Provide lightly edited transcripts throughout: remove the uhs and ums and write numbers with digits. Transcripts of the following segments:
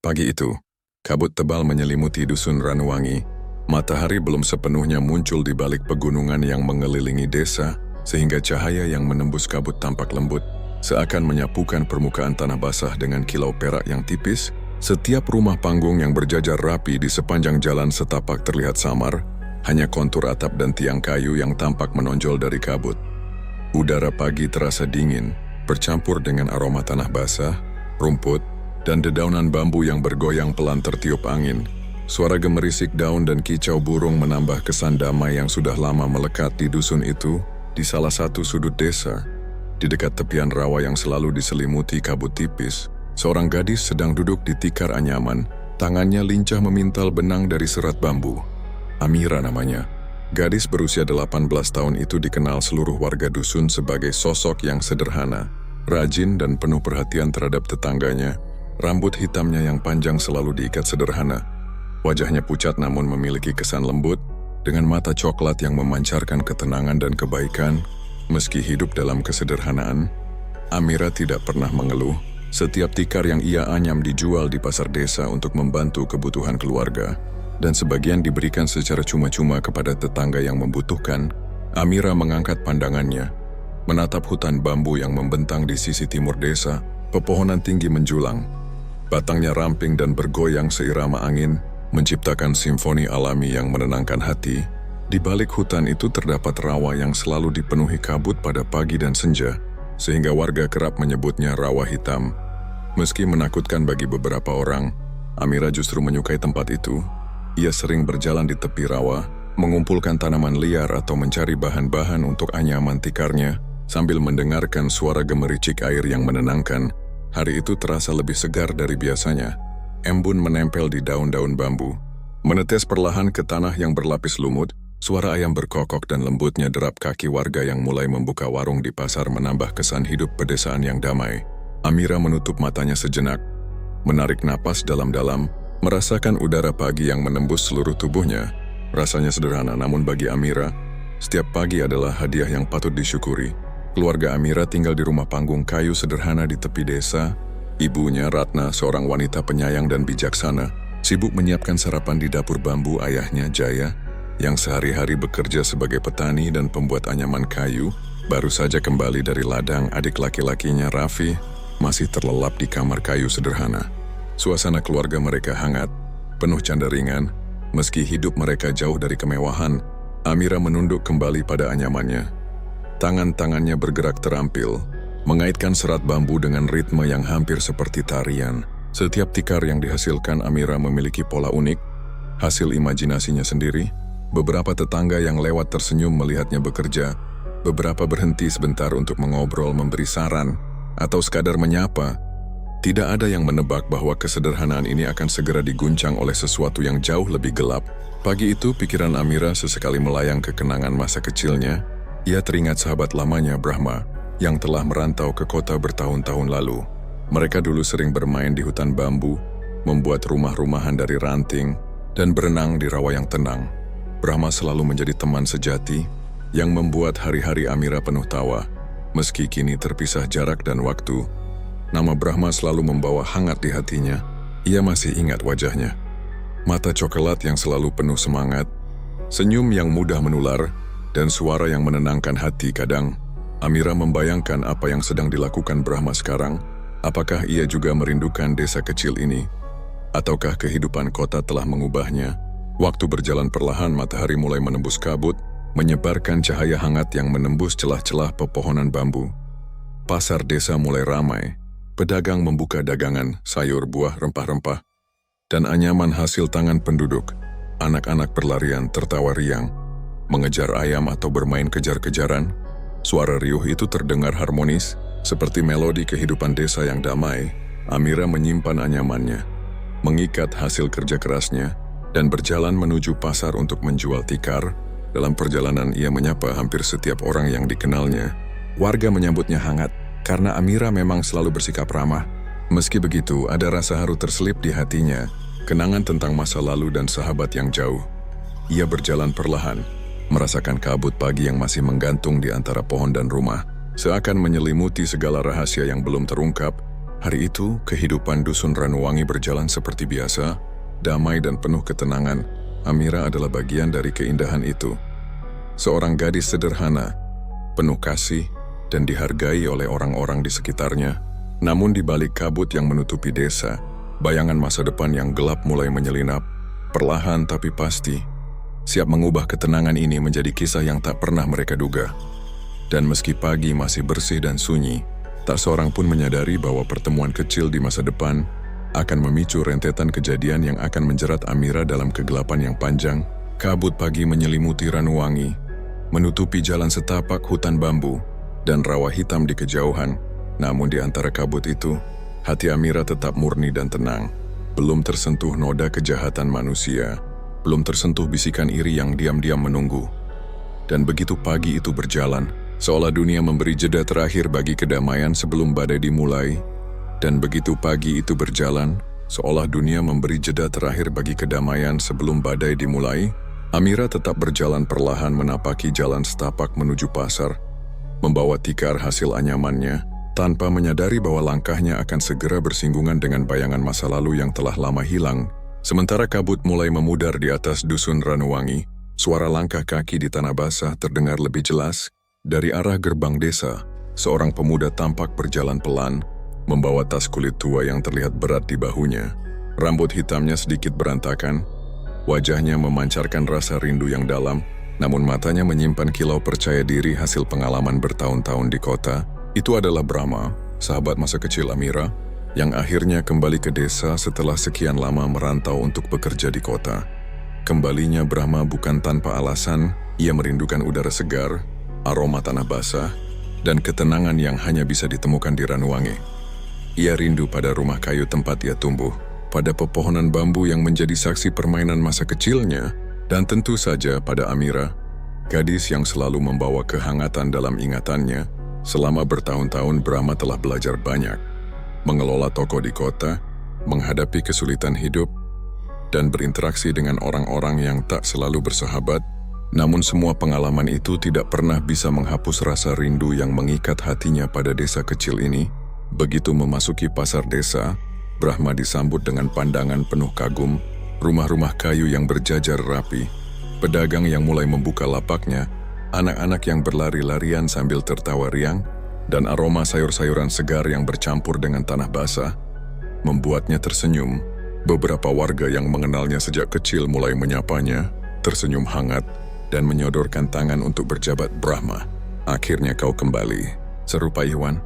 Pagi itu, kabut tebal menyelimuti dusun Ranuwangi. Matahari belum sepenuhnya muncul di balik pegunungan yang mengelilingi desa, sehingga cahaya yang menembus kabut tampak lembut, seakan menyapukan permukaan tanah basah dengan kilau perak yang tipis. Setiap rumah panggung yang berjajar rapi di sepanjang jalan setapak terlihat samar, hanya kontur atap dan tiang kayu yang tampak menonjol dari kabut. Udara pagi terasa dingin, bercampur dengan aroma tanah basah, rumput, dan dedaunan bambu yang bergoyang pelan tertiup angin. Suara gemerisik daun dan kicau burung menambah kesan damai yang sudah lama melekat di dusun itu. Di salah satu sudut desa, di dekat tepian rawa yang selalu diselimuti kabut tipis, seorang gadis sedang duduk di tikar anyaman. Tangannya lincah memintal benang dari serat bambu. Amira namanya. Gadis berusia 18 tahun itu dikenal seluruh warga dusun sebagai sosok yang sederhana, rajin dan penuh perhatian terhadap tetangganya. Rambut hitamnya yang panjang selalu diikat sederhana. Wajahnya pucat namun memiliki kesan lembut, dengan mata coklat yang memancarkan ketenangan dan kebaikan. Meski hidup dalam kesederhanaan, Amira tidak pernah mengeluh. Setiap tikar yang ia anyam dijual di pasar desa untuk membantu kebutuhan keluarga, dan sebagian diberikan secara cuma-cuma kepada tetangga yang membutuhkan. Amira mengangkat pandangannya, menatap hutan bambu yang membentang di sisi timur desa. Pepohonan tinggi menjulang, batangnya ramping dan bergoyang seirama angin, menciptakan simfoni alami yang menenangkan hati. Di balik hutan itu terdapat rawa yang selalu dipenuhi kabut pada pagi dan senja, sehingga warga kerap menyebutnya rawa hitam. Meski menakutkan bagi beberapa orang, Amira justru menyukai tempat itu. Ia sering berjalan di tepi rawa, mengumpulkan tanaman liar atau mencari bahan-bahan untuk anyaman tikarnya, sambil mendengarkan suara gemericik air yang menenangkan. Hari itu terasa lebih segar dari biasanya. Embun menempel di daun-daun bambu, menetes perlahan ke tanah yang berlapis lumut. Suara ayam berkokok dan lembutnya derap kaki warga yang mulai membuka warung di pasar menambah kesan hidup pedesaan yang damai. Amira menutup matanya sejenak, menarik napas dalam-dalam, merasakan udara pagi yang menembus seluruh tubuhnya. Rasanya sederhana, namun bagi Amira, setiap pagi adalah hadiah yang patut disyukuri. Keluarga Amira tinggal di rumah panggung kayu sederhana di tepi desa. Ibunya, Ratna, seorang wanita penyayang dan bijaksana, sibuk menyiapkan sarapan di dapur bambu. Ayahnya, Jaya, yang sehari-hari bekerja sebagai petani dan pembuat anyaman kayu, baru saja kembali dari ladang. Adik laki-lakinya, Raffi, masih terlelap di kamar kayu sederhana. Suasana keluarga mereka hangat, penuh canda ringan. Meski hidup mereka jauh dari kemewahan, Amira menunduk kembali pada anyamannya. Tangan-tangannya bergerak terampil, mengaitkan serat bambu dengan ritme yang hampir seperti tarian. Setiap tikar yang dihasilkan Amira memiliki pola unik, hasil imajinasinya sendiri. Beberapa tetangga yang lewat tersenyum melihatnya bekerja. Beberapa berhenti sebentar untuk mengobrol, memberi saran, atau sekadar menyapa. Tidak ada yang menebak bahwa kesederhanaan ini akan segera diguncang oleh sesuatu yang jauh lebih gelap. Pagi itu pikiran Amira sesekali melayang ke kenangan masa kecilnya. Ia teringat sahabat lamanya, Brahma, yang telah merantau ke kota bertahun-tahun lalu. Mereka dulu sering bermain di hutan bambu, membuat rumah-rumahan dari ranting, dan berenang di rawa yang tenang. Brahma selalu menjadi teman sejati yang membuat hari-hari Amira penuh tawa. Meski kini terpisah jarak dan waktu, nama Brahma selalu membawa hangat di hatinya. Ia masih ingat wajahnya. Mata coklat yang selalu penuh semangat, senyum yang mudah menular, dan suara yang menenangkan hati. Kadang, Amira membayangkan apa yang sedang dilakukan Brahma sekarang. Apakah ia juga merindukan desa kecil ini? Ataukah kehidupan kota telah mengubahnya? Waktu berjalan perlahan, matahari mulai menembus kabut, menyebarkan cahaya hangat yang menembus celah-celah pepohonan bambu. Pasar desa mulai ramai. Pedagang membuka dagangan, sayur, buah, rempah-rempah, dan anyaman hasil tangan penduduk. Anak-anak berlarian tertawa riang, mengejar ayam atau bermain kejar-kejaran. Suara riuh itu terdengar harmonis, seperti melodi kehidupan desa yang damai. Amira menyimpan anyamannya, mengikat hasil kerja kerasnya, dan berjalan menuju pasar untuk menjual tikar. Dalam perjalanan ia menyapa hampir setiap orang yang dikenalnya. Warga menyambutnya hangat, karena Amira memang selalu bersikap ramah. Meski begitu, ada rasa haru terselip di hatinya, kenangan tentang masa lalu dan sahabat yang jauh. Ia berjalan perlahan, merasakan kabut pagi yang masih menggantung di antara pohon dan rumah, seakan menyelimuti segala rahasia yang belum terungkap. Hari itu, kehidupan dusun Ranuwangi berjalan seperti biasa, damai dan penuh ketenangan. Amira adalah bagian dari keindahan itu. Seorang gadis sederhana, penuh kasih, dan dihargai oleh orang-orang di sekitarnya. Namun di balik kabut yang menutupi desa, bayangan masa depan yang gelap mulai menyelinap, perlahan tapi pasti, siap mengubah ketenangan ini menjadi kisah yang tak pernah mereka duga. Dan meski pagi masih bersih dan sunyi, tak seorang pun menyadari bahwa pertemuan kecil di masa depan akan memicu rentetan kejadian yang akan menjerat Amira dalam kegelapan yang panjang. Kabut pagi menyelimuti Ranuwangi, menutupi jalan setapak hutan bambu dan rawa hitam di kejauhan. Namun di antara kabut itu, hati Amira tetap murni dan tenang. Belum tersentuh noda kejahatan manusia, belum tersentuh bisikan iri yang diam-diam menunggu. Dan begitu pagi itu berjalan, seolah dunia memberi jeda terakhir bagi kedamaian sebelum badai dimulai. Dan begitu pagi itu berjalan, seolah dunia memberi jeda terakhir bagi kedamaian sebelum badai dimulai, Amira tetap berjalan perlahan menapaki jalan setapak menuju pasar, membawa tikar hasil anyamannya, tanpa menyadari bahwa langkahnya akan segera bersinggungan dengan bayangan masa lalu yang telah lama hilang. Sementara kabut mulai memudar di atas dusun Ranuwangi, suara langkah kaki di tanah basah terdengar lebih jelas. Dari arah gerbang desa, seorang pemuda tampak berjalan pelan, membawa tas kulit tua yang terlihat berat di bahunya. Rambut hitamnya sedikit berantakan, wajahnya memancarkan rasa rindu yang dalam, namun matanya menyimpan kilau percaya diri hasil pengalaman bertahun-tahun di kota. Itu adalah Brahma, sahabat masa kecil Amira, yang akhirnya kembali ke desa setelah sekian lama merantau untuk bekerja di kota. Kembalinya Brahma bukan tanpa alasan, ia merindukan udara segar, aroma tanah basah, dan ketenangan yang hanya bisa ditemukan di Ranuwangi. Ia rindu pada rumah kayu tempat ia tumbuh, pada pepohonan bambu yang menjadi saksi permainan masa kecilnya, dan tentu saja pada Amira, gadis yang selalu membawa kehangatan dalam ingatannya. Selama bertahun-tahun Brahma telah belajar banyak, mengelola toko di kota, menghadapi kesulitan hidup, dan berinteraksi dengan orang-orang yang tak selalu bersahabat. Namun semua pengalaman itu tidak pernah bisa menghapus rasa rindu yang mengikat hatinya pada desa kecil ini. Begitu memasuki pasar desa, Brahma disambut dengan pandangan penuh kagum, rumah-rumah kayu yang berjajar rapi, pedagang yang mulai membuka lapaknya, anak-anak yang berlari-larian sambil tertawa riang, dan aroma sayur-sayuran segar yang bercampur dengan tanah basah, membuatnya tersenyum. Beberapa warga yang mengenalnya sejak kecil mulai menyapanya, tersenyum hangat, dan menyodorkan tangan untuk berjabat. Brahma, akhirnya kau kembali, seru Pak Iwan,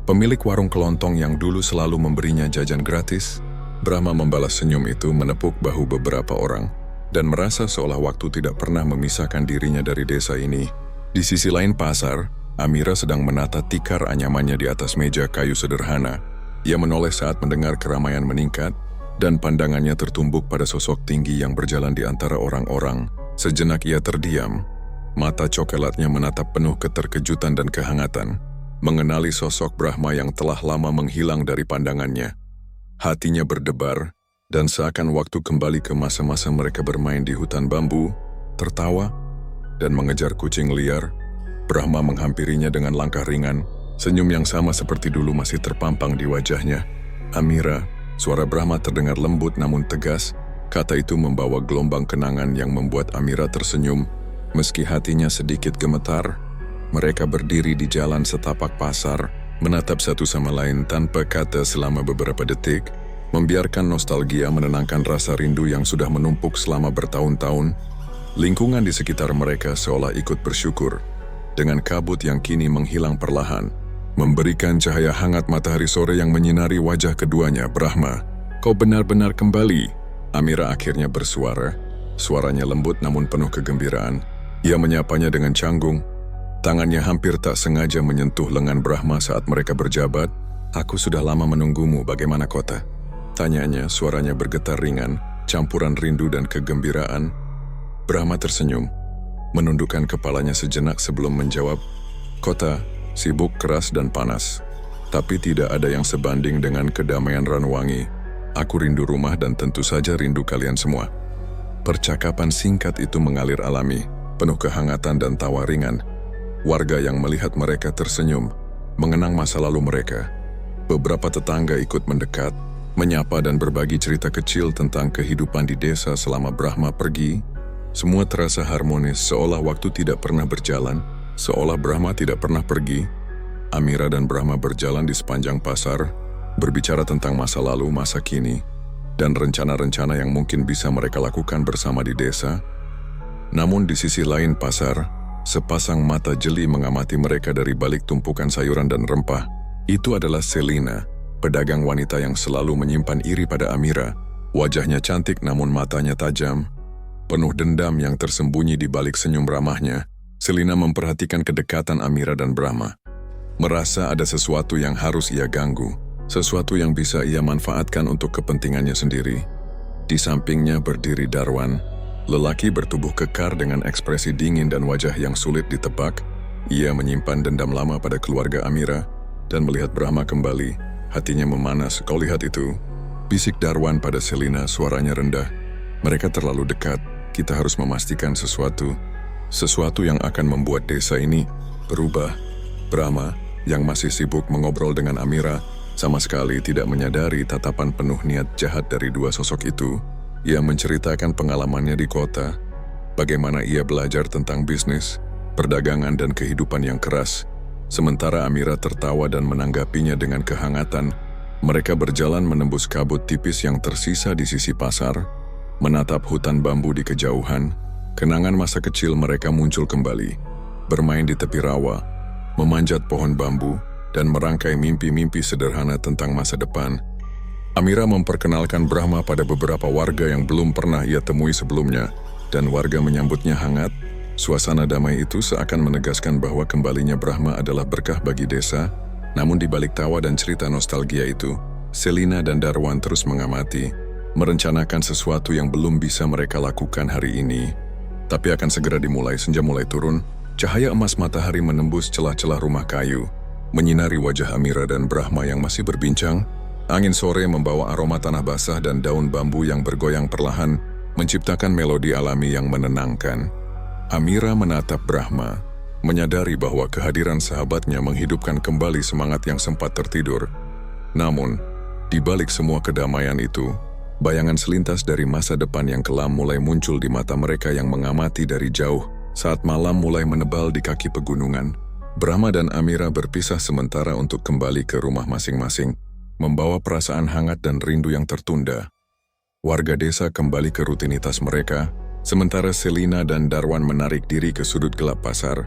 pemilik warung kelontong yang dulu selalu memberinya jajan gratis. Brahma membalas senyum itu, menepuk bahu beberapa orang, dan merasa seolah waktu tidak pernah memisahkan dirinya dari desa ini. Di sisi lain pasar, Amira sedang menata tikar anyamannya di atas meja kayu sederhana. Ia menoleh saat mendengar keramaian meningkat, dan pandangannya tertumbuk pada sosok tinggi yang berjalan di antara orang-orang. Sejenak ia terdiam, mata coklatnya menatap penuh keterkejutan dan kehangatan, mengenali sosok Brahma yang telah lama menghilang dari pandangannya. Hatinya berdebar, dan seakan waktu kembali ke masa-masa mereka bermain di hutan bambu, tertawa, dan mengejar kucing liar. Brahma menghampirinya dengan langkah ringan, senyum yang sama seperti dulu masih terpampang di wajahnya. Amira, suara Brahma terdengar lembut namun tegas. Kata itu membawa gelombang kenangan yang membuat Amira tersenyum. Meski hatinya sedikit gemetar, mereka berdiri di jalan setapak pasar, menatap satu sama lain tanpa kata selama beberapa detik, membiarkan nostalgia menenangkan rasa rindu yang sudah menumpuk selama bertahun-tahun. Lingkungan di sekitar mereka seolah ikut bersyukur, dengan kabut yang kini menghilang perlahan, memberikan cahaya hangat matahari sore yang menyinari wajah keduanya. Brahma, kau benar-benar kembali. Amira akhirnya bersuara, suaranya lembut namun penuh kegembiraan. Ia menyapanya dengan canggung. Tangannya hampir tak sengaja menyentuh lengan Brahma saat mereka berjabat. Aku sudah lama menunggumu, bagaimana kota? Tanyanya, suaranya bergetar ringan, campuran rindu dan kegembiraan. Brahma tersenyum, menundukkan kepalanya sejenak sebelum menjawab. Kota, sibuk, keras dan panas. Tapi tidak ada yang sebanding dengan kedamaian Ranuwangi. Aku rindu rumah dan tentu saja rindu kalian semua. Percakapan singkat itu mengalir alami, penuh kehangatan dan tawa ringan. Warga yang melihat mereka tersenyum, mengenang masa lalu mereka. Beberapa tetangga ikut mendekat, menyapa dan berbagi cerita kecil tentang kehidupan di desa selama Brahma pergi. Semua terasa harmonis, seolah waktu tidak pernah berjalan, seolah Brahma tidak pernah pergi. Amira dan Brahma berjalan di sepanjang pasar, berbicara tentang masa lalu, masa kini, dan rencana-rencana yang mungkin bisa mereka lakukan bersama di desa. Namun di sisi lain pasar, sepasang mata jeli mengamati mereka dari balik tumpukan sayuran dan rempah. Itu adalah Selina, pedagang wanita yang selalu menyimpan iri pada Amira. Wajahnya cantik namun matanya tajam, penuh dendam yang tersembunyi di balik senyum ramahnya. Selina memperhatikan kedekatan Amira dan Brahma. Merasa ada sesuatu yang harus ia ganggu, sesuatu yang bisa ia manfaatkan untuk kepentingannya sendiri. Di sampingnya berdiri Darwan, lelaki bertubuh kekar dengan ekspresi dingin dan wajah yang sulit ditebak. Ia menyimpan dendam lama pada keluarga Amira, dan melihat Brahma kembali, hatinya memanas. Kau lihat itu? Bisik Darwan pada Selina, suaranya rendah. Mereka terlalu dekat, kita harus memastikan sesuatu yang akan membuat desa ini berubah. Brahma, yang masih sibuk mengobrol dengan Amira, sama sekali tidak menyadari tatapan penuh niat jahat dari dua sosok itu. Ia menceritakan pengalamannya di kota, bagaimana ia belajar tentang bisnis, perdagangan dan kehidupan yang keras. Sementara Amira tertawa dan menanggapinya dengan kehangatan. Mereka berjalan menembus kabut tipis yang tersisa di sisi pasar, menatap hutan bambu di kejauhan. Kenangan masa kecil mereka muncul kembali, bermain di tepi rawa, memanjat pohon bambu, dan merangkai mimpi-mimpi sederhana tentang masa depan. Amira memperkenalkan Brahma pada beberapa warga yang belum pernah ia temui sebelumnya, dan warga menyambutnya hangat. Suasana damai itu seakan menegaskan bahwa kembalinya Brahma adalah berkah bagi desa. Namun di balik tawa dan cerita nostalgia itu, Selina dan Darwan terus mengamati, merencanakan sesuatu yang belum bisa mereka lakukan hari ini, tapi akan segera dimulai. Senja mulai turun, cahaya emas matahari menembus celah-celah rumah kayu, menyinari wajah Amira dan Brahma yang masih berbincang. Angin sore membawa aroma tanah basah dan daun bambu yang bergoyang perlahan, menciptakan melodi alami yang menenangkan. Amira menatap Brahma, menyadari bahwa kehadiran sahabatnya menghidupkan kembali semangat yang sempat tertidur. Namun, di balik semua kedamaian itu, bayangan selintas dari masa depan yang kelam mulai muncul di mata mereka yang mengamati dari jauh. Saat malam mulai menebal di kaki pegunungan, Brahma dan Amira berpisah sementara untuk kembali ke rumah masing-masing, membawa perasaan hangat dan rindu yang tertunda. Warga desa kembali ke rutinitas mereka, sementara Selina dan Darwan menarik diri ke sudut gelap pasar.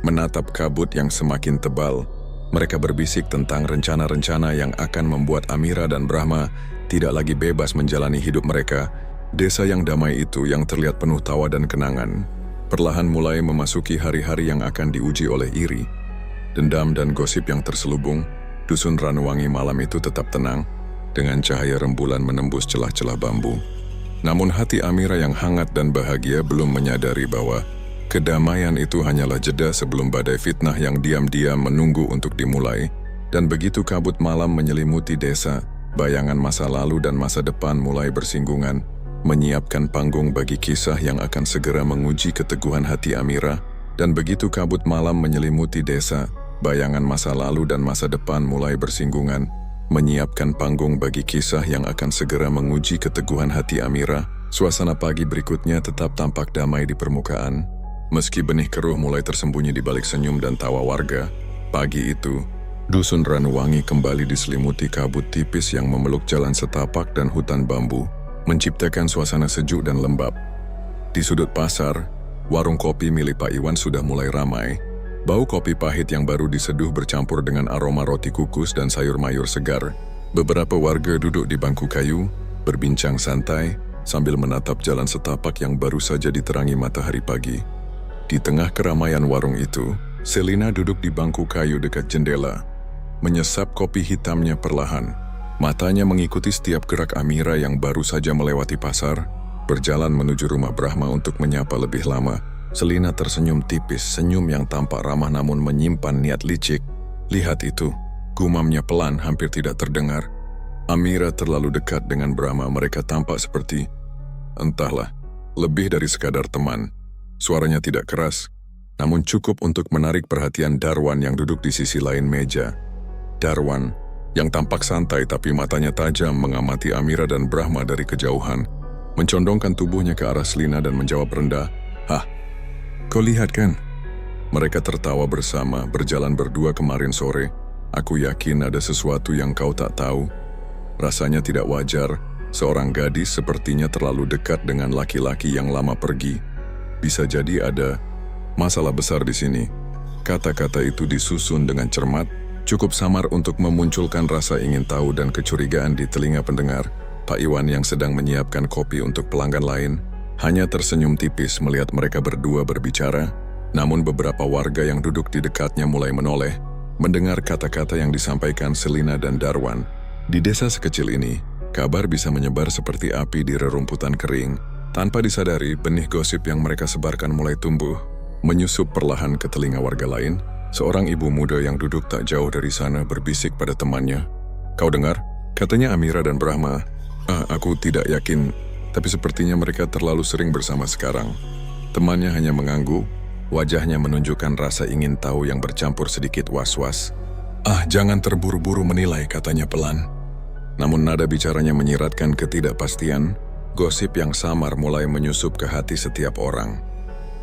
Menatap kabut yang semakin tebal, mereka berbisik tentang rencana-rencana yang akan membuat Amira dan Brahma tidak lagi bebas menjalani hidup mereka. Desa yang damai itu yang terlihat penuh tawa dan kenangan, perlahan mulai memasuki hari-hari yang akan diuji oleh iri, dendam dan gosip yang terselubung. Dusun Ranuwangi malam itu tetap tenang, dengan cahaya rembulan menembus celah-celah bambu. Namun hati Amira yang hangat dan bahagia belum menyadari bahwa kedamaian itu hanyalah jeda sebelum badai fitnah yang diam-diam menunggu untuk dimulai. Dan begitu kabut malam menyelimuti desa, bayangan masa lalu dan masa depan mulai bersinggungan, menyiapkan panggung bagi kisah yang akan segera menguji keteguhan hati Amira. Dan begitu kabut malam menyelimuti desa, bayangan masa lalu dan masa depan mulai bersinggungan, menyiapkan panggung bagi kisah yang akan segera menguji keteguhan hati Amira. Suasana pagi berikutnya tetap tampak damai di permukaan, meski benih keruh mulai tersembunyi di balik senyum dan tawa warga. Pagi itu, Dusun Ranuwangi kembali diselimuti kabut tipis yang memeluk jalan setapak dan hutan bambu, menciptakan suasana sejuk dan lembab. Di sudut pasar, warung kopi milik Pak Iwan sudah mulai ramai. Bau kopi pahit yang baru diseduh bercampur dengan aroma roti kukus dan sayur mayur segar. Beberapa warga duduk di bangku kayu, berbincang santai, sambil menatap jalan setapak yang baru saja diterangi matahari pagi. Di tengah keramaian warung itu, Selina duduk di bangku kayu dekat jendela, menyesap kopi hitamnya perlahan. Matanya mengikuti setiap gerak Amira yang baru saja melewati pasar, berjalan menuju rumah Brahma untuk menyapa lebih lama. Selina tersenyum tipis, senyum yang tampak ramah namun menyimpan niat licik. Lihat itu, gumamnya pelan hampir tidak terdengar. Amira terlalu dekat dengan Brahma, mereka tampak seperti, entahlah, lebih dari sekadar teman. Suaranya tidak keras, namun cukup untuk menarik perhatian Darwan yang duduk di sisi lain meja. Darwan, yang tampak santai tapi matanya tajam mengamati Amira dan Brahma dari kejauhan, mencondongkan tubuhnya ke arah Selina dan menjawab rendah, "Hah, kau lihat kan? Mereka tertawa bersama, berjalan berdua kemarin sore. Aku yakin ada sesuatu yang kau tak tahu. Rasanya tidak wajar, seorang gadis sepertinya terlalu dekat dengan laki-laki yang lama pergi. Bisa jadi ada masalah besar di sini." Kata-kata itu disusun dengan cermat, cukup samar untuk memunculkan rasa ingin tahu dan kecurigaan di telinga pendengar. Pak Iwan yang sedang menyiapkan kopi untuk pelanggan lain hanya tersenyum tipis melihat mereka berdua berbicara, namun beberapa warga yang duduk di dekatnya mulai menoleh, mendengar kata-kata yang disampaikan Selina dan Darwan. Di desa sekecil ini, kabar bisa menyebar seperti api di rerumputan kering. Tanpa disadari, benih gosip yang mereka sebarkan mulai tumbuh, menyusup perlahan ke telinga warga lain. Seorang ibu muda yang duduk tak jauh dari sana berbisik pada temannya. "Kau dengar?" Katanya Amira dan Brahma. Aku tidak yakin, tapi sepertinya mereka terlalu sering bersama sekarang." Temannya hanya mengangguk, wajahnya menunjukkan rasa ingin tahu yang bercampur sedikit was-was. Jangan terburu-buru menilai," katanya pelan. Namun nada bicaranya menyiratkan ketidakpastian. Gosip yang samar mulai menyusup ke hati setiap orang.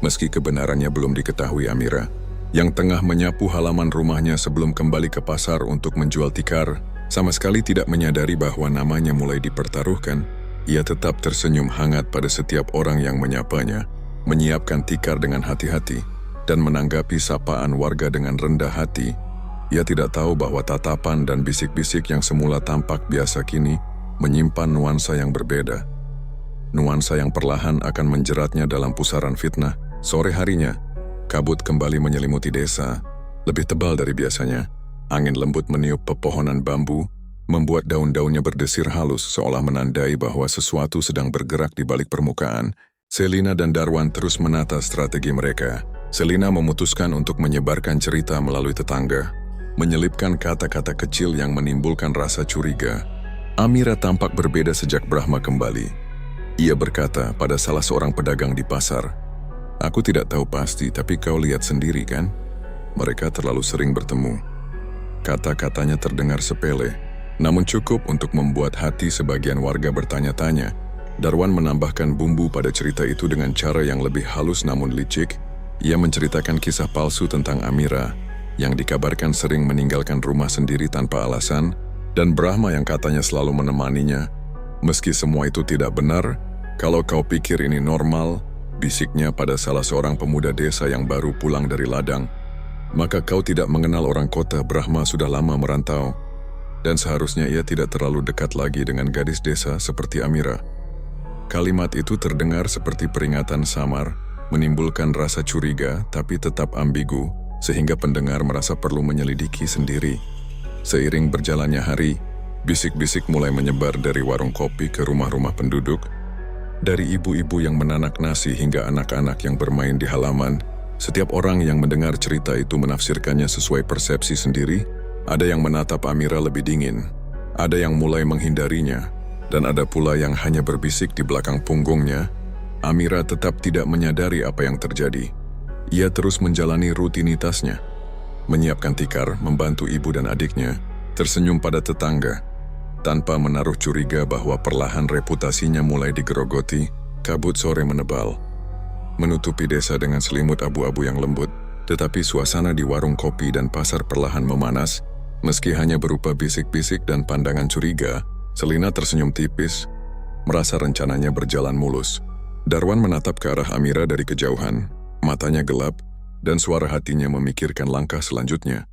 Meski kebenarannya belum diketahui Amira, yang tengah menyapu halaman rumahnya sebelum kembali ke pasar untuk menjual tikar, sama sekali tidak menyadari bahwa namanya mulai dipertaruhkan. Ia tetap tersenyum hangat pada setiap orang yang menyapanya, menyiapkan tikar dengan hati-hati, dan menanggapi sapaan warga dengan rendah hati. Ia tidak tahu bahwa tatapan dan bisik-bisik yang semula tampak biasa kini menyimpan nuansa yang berbeda. Nuansa yang perlahan akan menjeratnya dalam pusaran fitnah. Sore harinya, kabut kembali menyelimuti desa, lebih tebal dari biasanya. Angin lembut meniup pepohonan bambu, membuat daun-daunnya berdesir halus seolah menandai bahwa sesuatu sedang bergerak di balik permukaan. Selina dan Darwan terus menata strategi mereka. Selina memutuskan untuk menyebarkan cerita melalui tetangga, menyelipkan kata-kata kecil yang menimbulkan rasa curiga. Amira tampak berbeda sejak Brahma kembali. Ia berkata pada salah seorang pedagang di pasar, "Aku tidak tahu pasti, tapi kau lihat sendiri kan? Mereka terlalu sering bertemu." Kata-katanya terdengar sepele, namun cukup untuk membuat hati sebagian warga bertanya-tanya. Darwan menambahkan bumbu pada cerita itu dengan cara yang lebih halus namun licik. Ia menceritakan kisah palsu tentang Amira, yang dikabarkan sering meninggalkan rumah sendiri tanpa alasan, dan Brahma yang katanya selalu menemaninya. "Meski semua itu tidak benar, kalau kau pikir ini normal," bisiknya pada salah seorang pemuda desa yang baru pulang dari ladang, "maka kau tidak mengenal orang kota." Brahma sudah lama merantau, dan seharusnya ia tidak terlalu dekat lagi dengan gadis desa seperti Amira. Kalimat itu terdengar seperti peringatan samar, menimbulkan rasa curiga tapi tetap ambigu, sehingga pendengar merasa perlu menyelidiki sendiri. Seiring berjalannya hari, bisik-bisik mulai menyebar dari warung kopi ke rumah-rumah penduduk. Dari ibu-ibu yang menanak nasi hingga anak-anak yang bermain di halaman, setiap orang yang mendengar cerita itu menafsirkannya sesuai persepsi sendiri. Ada yang menatap Amira lebih dingin, ada yang mulai menghindarinya, dan ada pula yang hanya berbisik di belakang punggungnya. Amira tetap tidak menyadari apa yang terjadi. Ia terus menjalani rutinitasnya, menyiapkan tikar, membantu ibu dan adiknya, tersenyum pada tetangga, tanpa menaruh curiga bahwa perlahan reputasinya mulai digerogoti. Kabut sore menebal, menutupi desa dengan selimut abu-abu yang lembut, tetapi suasana di warung kopi dan pasar perlahan memanas. Meski hanya berupa bisik-bisik dan pandangan curiga, Selina tersenyum tipis, merasa rencananya berjalan mulus. Darwan menatap ke arah Amira dari kejauhan, matanya gelap, dan suara hatinya memikirkan langkah selanjutnya.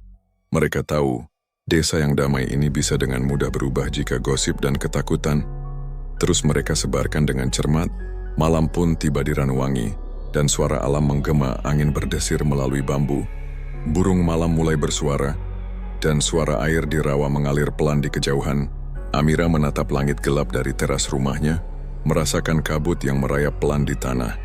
Mereka tahu, desa yang damai ini bisa dengan mudah berubah jika gosip dan ketakutan terus mereka sebarkan dengan cermat. Malam pun tiba di Ranuwangi, dan suara alam menggema, angin berdesir melalui bambu. Burung malam mulai bersuara, dan suara air di rawa mengalir pelan di kejauhan. Amira menatap langit gelap dari teras rumahnya, merasakan kabut yang merayap pelan di tanah.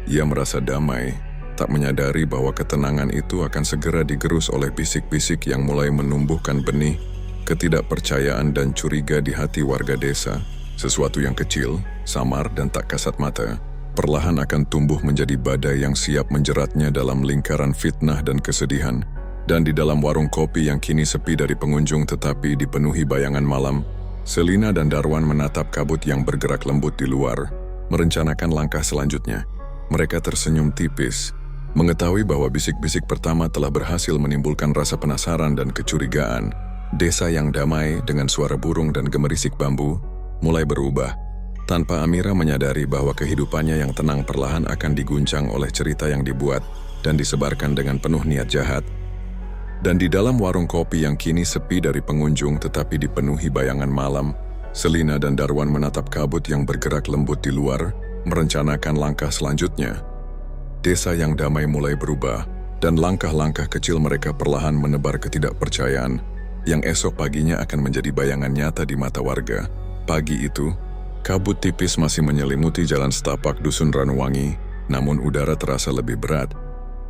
Ia merasa damai, tak menyadari bahwa ketenangan itu akan segera digerus oleh bisik-bisik yang mulai menumbuhkan benih ketidakpercayaan dan curiga di hati warga desa. Sesuatu yang kecil, samar dan tak kasat mata, perlahan akan tumbuh menjadi badai yang siap menjeratnya dalam lingkaran fitnah dan kesedihan. Dan di dalam warung kopi yang kini sepi dari pengunjung tetapi dipenuhi bayangan malam, Selina dan Darwan menatap kabut yang bergerak lembut di luar, merencanakan langkah selanjutnya. Mereka tersenyum tipis, mengetahui bahwa bisik-bisik pertama telah berhasil menimbulkan rasa penasaran dan kecurigaan. Desa yang damai dengan suara burung dan gemerisik bambu mulai berubah, tanpa Amira menyadari bahwa kehidupannya yang tenang perlahan akan diguncang oleh cerita yang dibuat dan disebarkan dengan penuh niat jahat. Dan di dalam warung kopi yang kini sepi dari pengunjung tetapi dipenuhi bayangan malam, Selina dan Darwan menatap kabut yang bergerak lembut di luar, merencanakan langkah selanjutnya. Desa yang damai mulai berubah, dan langkah-langkah kecil mereka perlahan menebar ketidakpercayaan, yang esok paginya akan menjadi bayangan nyata di mata warga. Pagi itu, kabut tipis masih menyelimuti jalan setapak dusun Ranuwangi, namun udara terasa lebih berat.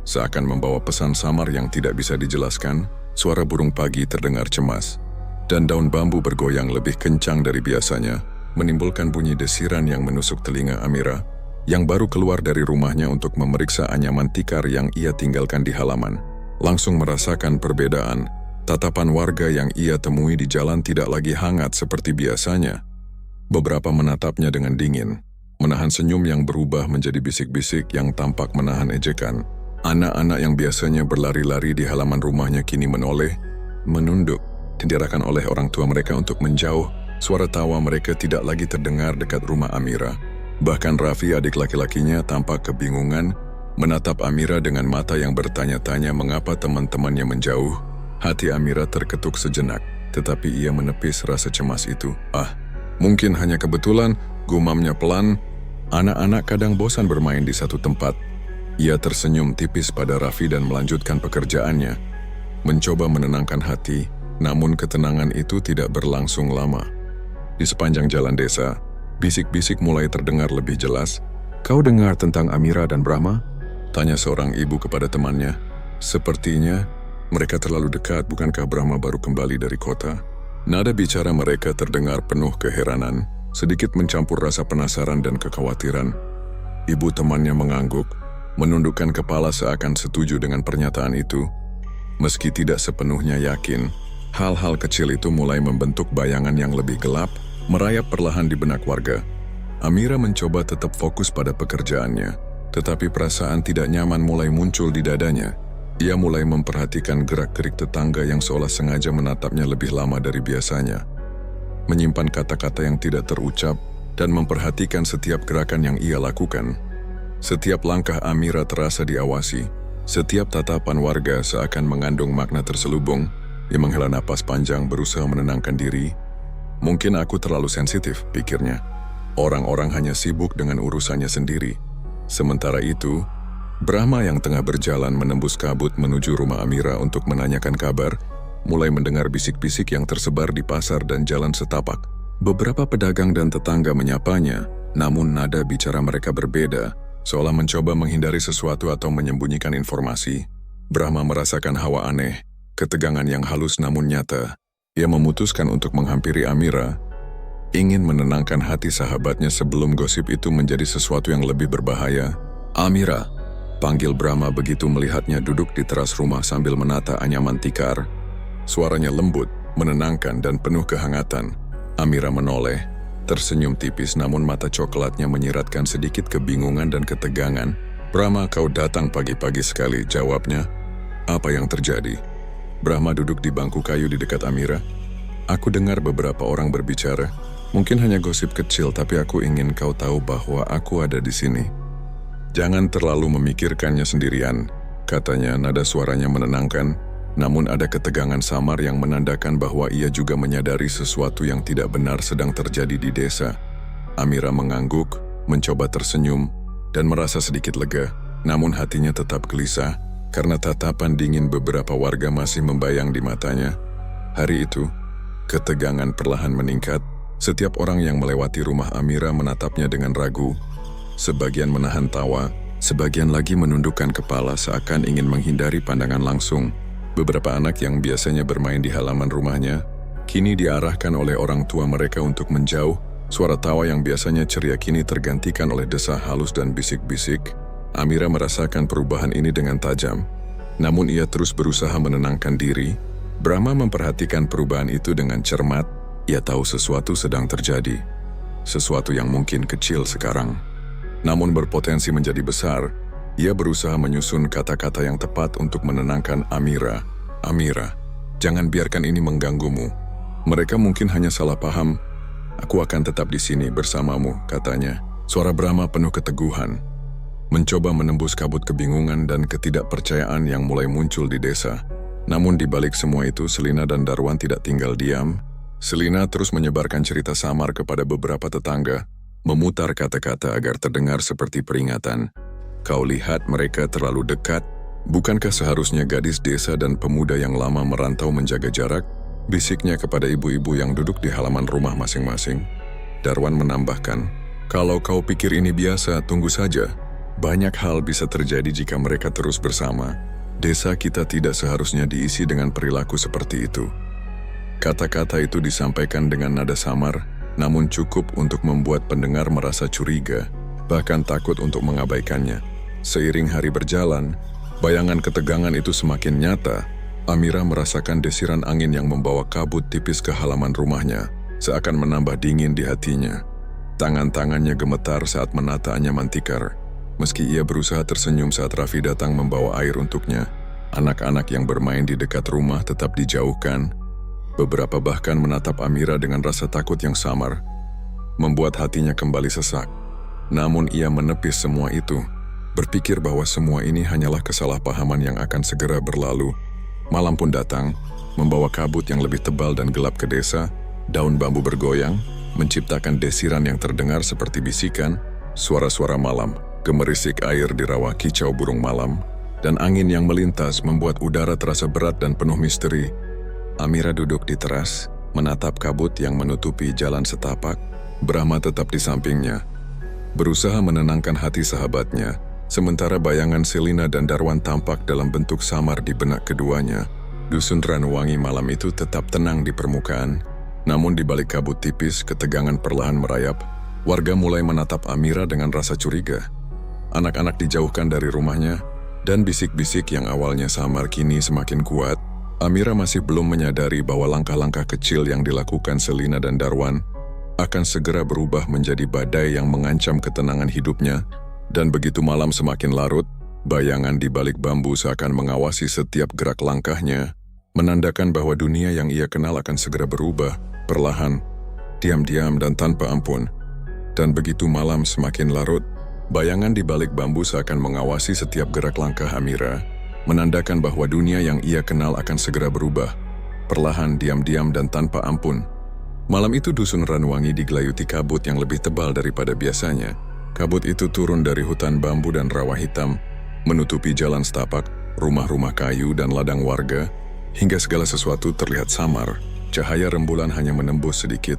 Seakan membawa pesan samar yang tidak bisa dijelaskan, suara burung pagi terdengar cemas, dan daun bambu bergoyang lebih kencang dari biasanya, menimbulkan bunyi desiran yang menusuk telinga Amira, yang baru keluar dari rumahnya untuk memeriksa anyaman tikar yang ia tinggalkan di halaman. Langsung merasakan perbedaan, tatapan warga yang ia temui di jalan tidak lagi hangat seperti biasanya. Beberapa menatapnya dengan dingin, menahan senyum yang berubah menjadi bisik-bisik yang tampak menahan ejekan. Anak-anak yang biasanya berlari-lari di halaman rumahnya kini menoleh, menunduk, diarahkan oleh orang tua mereka untuk menjauh. Suara tawa mereka tidak lagi terdengar dekat rumah Amira. Bahkan Raffi, adik laki-lakinya, tampak kebingungan, menatap Amira dengan mata yang bertanya-tanya mengapa teman-temannya menjauh. Hati Amira terketuk sejenak, tetapi ia menepis rasa cemas itu. Mungkin hanya kebetulan, gumamnya pelan. Anak-anak kadang bosan bermain di satu tempat. Ia tersenyum tipis pada Raffi dan melanjutkan pekerjaannya. Mencoba menenangkan hati, namun ketenangan itu tidak berlangsung lama. Di sepanjang jalan desa, bisik-bisik mulai terdengar lebih jelas. "Kau dengar tentang Amira dan Brahma?" tanya seorang ibu kepada temannya. "Sepertinya mereka terlalu dekat, bukankah Brahma baru kembali dari kota?" Nada bicara mereka terdengar penuh keheranan, sedikit mencampur rasa penasaran dan kekhawatiran. Ibu temannya mengangguk, menundukkan kepala seakan setuju dengan pernyataan itu. Meski tidak sepenuhnya yakin, hal-hal kecil itu mulai membentuk bayangan yang lebih gelap, merayap perlahan di benak warga. Amira mencoba tetap fokus pada pekerjaannya, tetapi perasaan tidak nyaman mulai muncul di dadanya. Ia mulai memperhatikan gerak-gerik tetangga yang seolah sengaja menatapnya lebih lama dari biasanya. Menyimpan kata-kata yang tidak terucap dan memperhatikan setiap gerakan yang ia lakukan. Setiap langkah Amira terasa diawasi. Setiap tatapan warga seakan mengandung makna terselubung. Ia menghela napas panjang, berusaha menenangkan diri. Mungkin aku terlalu sensitif, pikirnya. Orang-orang hanya sibuk dengan urusannya sendiri. Sementara itu, Brahma yang tengah berjalan menembus kabut menuju rumah Amira untuk menanyakan kabar, mulai mendengar bisik-bisik yang tersebar di pasar dan jalan setapak. Beberapa pedagang dan tetangga menyapanya, namun nada bicara mereka berbeda, seolah mencoba menghindari sesuatu atau menyembunyikan informasi. Brahma merasakan hawa aneh, ketegangan yang halus namun nyata. Ia memutuskan untuk menghampiri Amira, ingin menenangkan hati sahabatnya sebelum gosip itu menjadi sesuatu yang lebih berbahaya. "Amira," panggil Brahma begitu melihatnya duduk di teras rumah sambil menata anyaman tikar. Suaranya lembut, menenangkan dan penuh kehangatan. Amira menoleh, tersenyum tipis namun mata coklatnya menyiratkan sedikit kebingungan dan ketegangan. "Brahma, kau datang pagi-pagi sekali," jawabnya. "Apa yang terjadi?" Brahma duduk di bangku kayu di dekat Amira. "Aku dengar beberapa orang berbicara. Mungkin hanya gosip kecil, tapi aku ingin kau tahu bahwa aku ada di sini." "Jangan terlalu memikirkannya sendirian," katanya, nada suaranya menenangkan. Namun ada ketegangan samar yang menandakan bahwa ia juga menyadari sesuatu yang tidak benar sedang terjadi di desa. Amira mengangguk, mencoba tersenyum, dan merasa sedikit lega. Namun hatinya tetap gelisah, karena tatapan dingin beberapa warga masih membayang di matanya. Hari itu, ketegangan perlahan meningkat. Setiap orang yang melewati rumah Amira menatapnya dengan ragu. Sebagian menahan tawa, sebagian lagi menundukkan kepala seakan ingin menghindari pandangan langsung. Beberapa anak yang biasanya bermain di halaman rumahnya, kini diarahkan oleh orang tua mereka untuk menjauh. Suara tawa yang biasanya ceria kini tergantikan oleh desah halus dan bisik-bisik. Amira merasakan perubahan ini dengan tajam. Namun ia terus berusaha menenangkan diri. Brahma memperhatikan perubahan itu dengan cermat. Ia tahu sesuatu sedang terjadi. Sesuatu yang mungkin kecil sekarang, namun berpotensi menjadi besar. Ia berusaha menyusun kata-kata yang tepat untuk menenangkan Amira. Amira, jangan biarkan ini mengganggumu. Mereka mungkin hanya salah paham. Aku akan tetap di sini bersamamu, katanya. Suara Brahma penuh keteguhan, mencoba menembus kabut kebingungan dan ketidakpercayaan yang mulai muncul di desa. Namun di balik semua itu, Selina dan Darwan tidak tinggal diam. Selina terus menyebarkan cerita samar kepada beberapa tetangga, memutar kata-kata agar terdengar seperti peringatan. Kau lihat mereka terlalu dekat? Bukankah seharusnya gadis desa dan pemuda yang lama merantau menjaga jarak? Bisiknya kepada ibu-ibu yang duduk di halaman rumah masing-masing. Darwan menambahkan, kalau kau pikir ini biasa, tunggu saja. Banyak hal bisa terjadi jika mereka terus bersama. Desa kita tidak seharusnya diisi dengan perilaku seperti itu. Kata-kata itu disampaikan dengan nada samar, namun cukup untuk membuat pendengar merasa curiga, bahkan takut untuk mengabaikannya. Seiring hari berjalan, bayangan ketegangan itu semakin nyata. Amira merasakan desiran angin yang membawa kabut tipis ke halaman rumahnya, seakan menambah dingin di hatinya. Tangan-tangannya gemetar saat menata anyaman tikar. Meski ia berusaha tersenyum saat Raffi datang membawa air untuknya, anak-anak yang bermain di dekat rumah tetap dijauhkan. Beberapa bahkan menatap Amira dengan rasa takut yang samar, membuat hatinya kembali sesak. Namun ia menepis semua itu, berpikir bahwa semua ini hanyalah kesalahpahaman yang akan segera berlalu. Malam pun datang, membawa kabut yang lebih tebal dan gelap ke desa. Daun bambu bergoyang, menciptakan desiran yang terdengar seperti bisikan, suara-suara malam, gemerisik air di rawa kicau burung malam, dan angin yang melintas membuat udara terasa berat dan penuh misteri. Amira duduk di teras, menatap kabut yang menutupi jalan setapak. Brahma tetap di sampingnya, berusaha menenangkan hati sahabatnya, sementara bayangan Selina dan Darwan tampak dalam bentuk samar di benak keduanya. Dusun Ranuwangi malam itu tetap tenang di permukaan, namun di balik kabut tipis, ketegangan perlahan merayap. Warga mulai menatap Amira dengan rasa curiga. Anak-anak dijauhkan dari rumahnya, dan bisik-bisik yang awalnya samar kini semakin kuat. Amira masih belum menyadari bahwa langkah-langkah kecil yang dilakukan Selina dan Darwan akan segera berubah menjadi badai yang mengancam ketenangan hidupnya. Dan begitu malam semakin larut, bayangan di balik bambu seakan mengawasi setiap gerak langkahnya, menandakan bahwa dunia yang ia kenal akan segera berubah, perlahan, diam-diam dan tanpa ampun. Dan begitu malam semakin larut, bayangan di balik bambu seakan mengawasi setiap gerak langkah Amira, menandakan bahwa dunia yang ia kenal akan segera berubah, perlahan, diam-diam dan tanpa ampun. Malam itu Dusun Ranuwangi digelayuti kabut yang lebih tebal daripada biasanya. Kabut itu turun dari hutan bambu dan rawa hitam, menutupi jalan setapak, rumah-rumah kayu dan ladang warga, hingga segala sesuatu terlihat samar. Cahaya rembulan hanya menembus sedikit,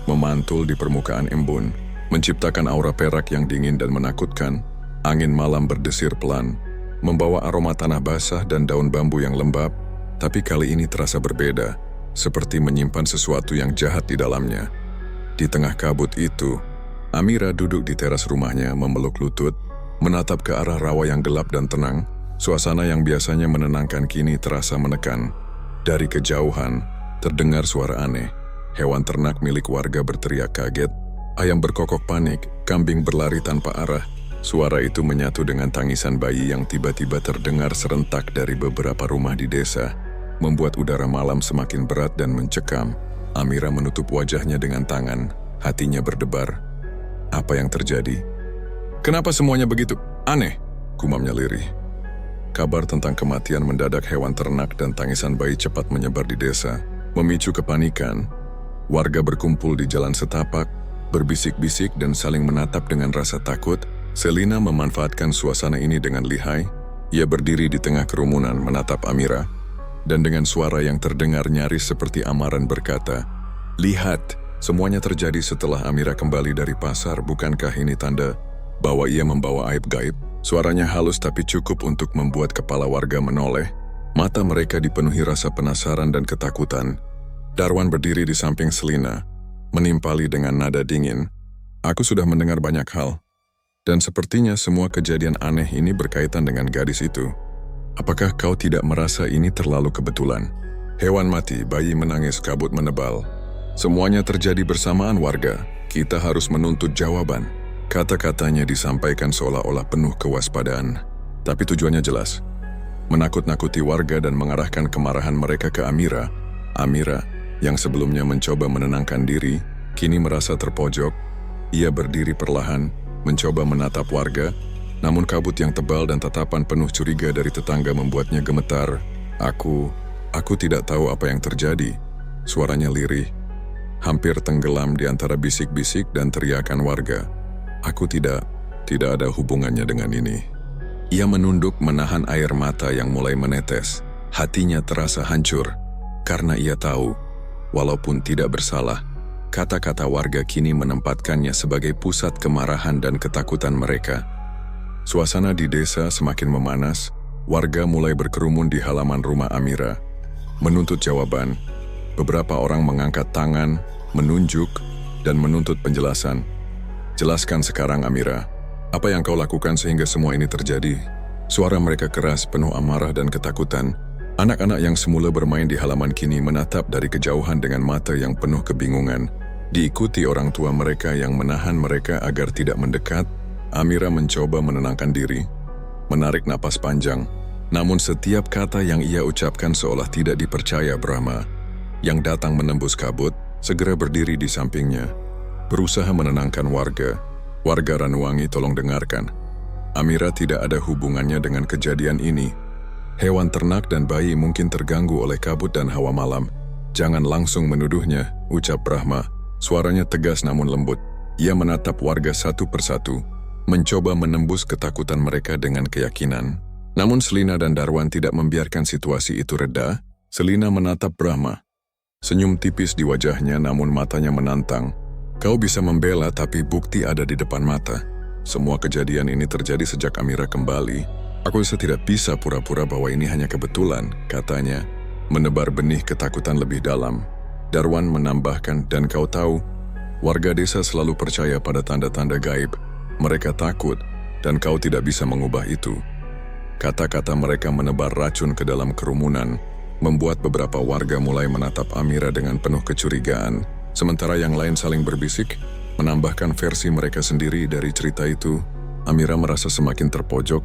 memantul di permukaan embun, menciptakan aura perak yang dingin dan menakutkan. Angin malam berdesir pelan, membawa aroma tanah basah dan daun bambu yang lembab, tapi kali ini terasa berbeda, seperti menyimpan sesuatu yang jahat di dalamnya. Di tengah kabut itu, Amira duduk di teras rumahnya memeluk lutut, menatap ke arah rawa yang gelap dan tenang. Suasana yang biasanya menenangkan kini terasa menekan. Dari kejauhan, terdengar suara aneh. Hewan ternak milik warga berteriak kaget, ayam berkokok panik, kambing berlari tanpa arah. Suara itu menyatu dengan tangisan bayi yang tiba-tiba terdengar serentak dari beberapa rumah di desa, membuat udara malam semakin berat dan mencekam. Amira menutup wajahnya dengan tangan, hatinya berdebar. Apa yang terjadi? Kenapa semuanya begitu aneh? Gumamnya lirih. Kabar tentang kematian mendadak hewan ternak dan tangisan bayi cepat menyebar di desa, memicu kepanikan. Warga berkumpul di jalan setapak, berbisik-bisik dan saling menatap dengan rasa takut. Selina memanfaatkan suasana ini dengan lihai. Ia berdiri di tengah kerumunan menatap Amira, dan dengan suara yang terdengar nyaris seperti amaran berkata, "Lihat, semuanya terjadi setelah Amira kembali dari pasar. Bukankah ini tanda bahwa ia membawa aib gaib?" Suaranya halus tapi cukup untuk membuat kepala warga menoleh. Mata mereka dipenuhi rasa penasaran dan ketakutan. Darwan berdiri di samping Selina, menimpali dengan nada dingin, "Aku sudah mendengar banyak hal. Dan sepertinya semua kejadian aneh ini berkaitan dengan gadis itu. Apakah kau tidak merasa ini terlalu kebetulan? Hewan mati, bayi menangis, kabut menebal. Semuanya terjadi bersamaan warga. Kita harus menuntut jawaban. Kata-katanya disampaikan seolah-olah penuh kewaspadaan. Tapi tujuannya jelas. Menakut-nakuti warga dan mengarahkan kemarahan mereka ke Amira. Amira, yang sebelumnya mencoba menenangkan diri, kini merasa terpojok. Ia berdiri perlahan, mencoba menatap warga, namun kabut yang tebal dan tatapan penuh curiga dari tetangga membuatnya gemetar. Aku tidak tahu apa yang terjadi. Suaranya lirih, hampir tenggelam di antara bisik-bisik dan teriakan warga. Aku tidak ada hubungannya dengan ini. Ia menunduk menahan air mata yang mulai menetes. Hatinya terasa hancur, karena ia tahu, walaupun tidak bersalah, kata-kata warga kini menempatkannya sebagai pusat kemarahan dan ketakutan mereka. Suasana di desa semakin memanas, warga mulai berkerumun di halaman rumah Amira. Menuntut jawaban, beberapa orang mengangkat tangan, menunjuk, dan menuntut penjelasan. Jelaskan sekarang Amira, apa yang kau lakukan sehingga semua ini terjadi? Suara mereka keras, penuh amarah dan ketakutan. Anak-anak yang semula bermain di halaman kini menatap dari kejauhan dengan mata yang penuh kebingungan. Diikuti orang tua mereka yang menahan mereka agar tidak mendekat. Amira mencoba menenangkan diri, menarik napas panjang. Namun setiap kata yang ia ucapkan seolah tidak dipercaya Brahma, yang datang menembus kabut, segera berdiri di sampingnya, berusaha menenangkan warga. Warga Ranuwangi, tolong dengarkan. Amira tidak ada hubungannya dengan kejadian ini. Hewan ternak dan bayi mungkin terganggu oleh kabut dan hawa malam. Jangan langsung menuduhnya, ucap Brahma. Suaranya tegas namun lembut. Ia menatap warga satu persatu, mencoba menembus ketakutan mereka dengan keyakinan. Namun Selina dan Darwan tidak membiarkan situasi itu reda. Selina menatap Brahma. Senyum tipis di wajahnya namun matanya menantang. Kau bisa membela tapi bukti ada di depan mata. Semua kejadian ini terjadi sejak Amira kembali. Aku tidak bisa pura-pura bahwa ini hanya kebetulan, katanya, menebar benih ketakutan lebih dalam. Darwan menambahkan, dan kau tahu, warga desa selalu percaya pada tanda-tanda gaib. Mereka takut, dan kau tidak bisa mengubah itu. Kata-kata mereka menebar racun ke dalam kerumunan, membuat beberapa warga mulai menatap Amira dengan penuh kecurigaan. Sementara yang lain saling berbisik, menambahkan versi mereka sendiri dari cerita itu. Amira merasa semakin terpojok,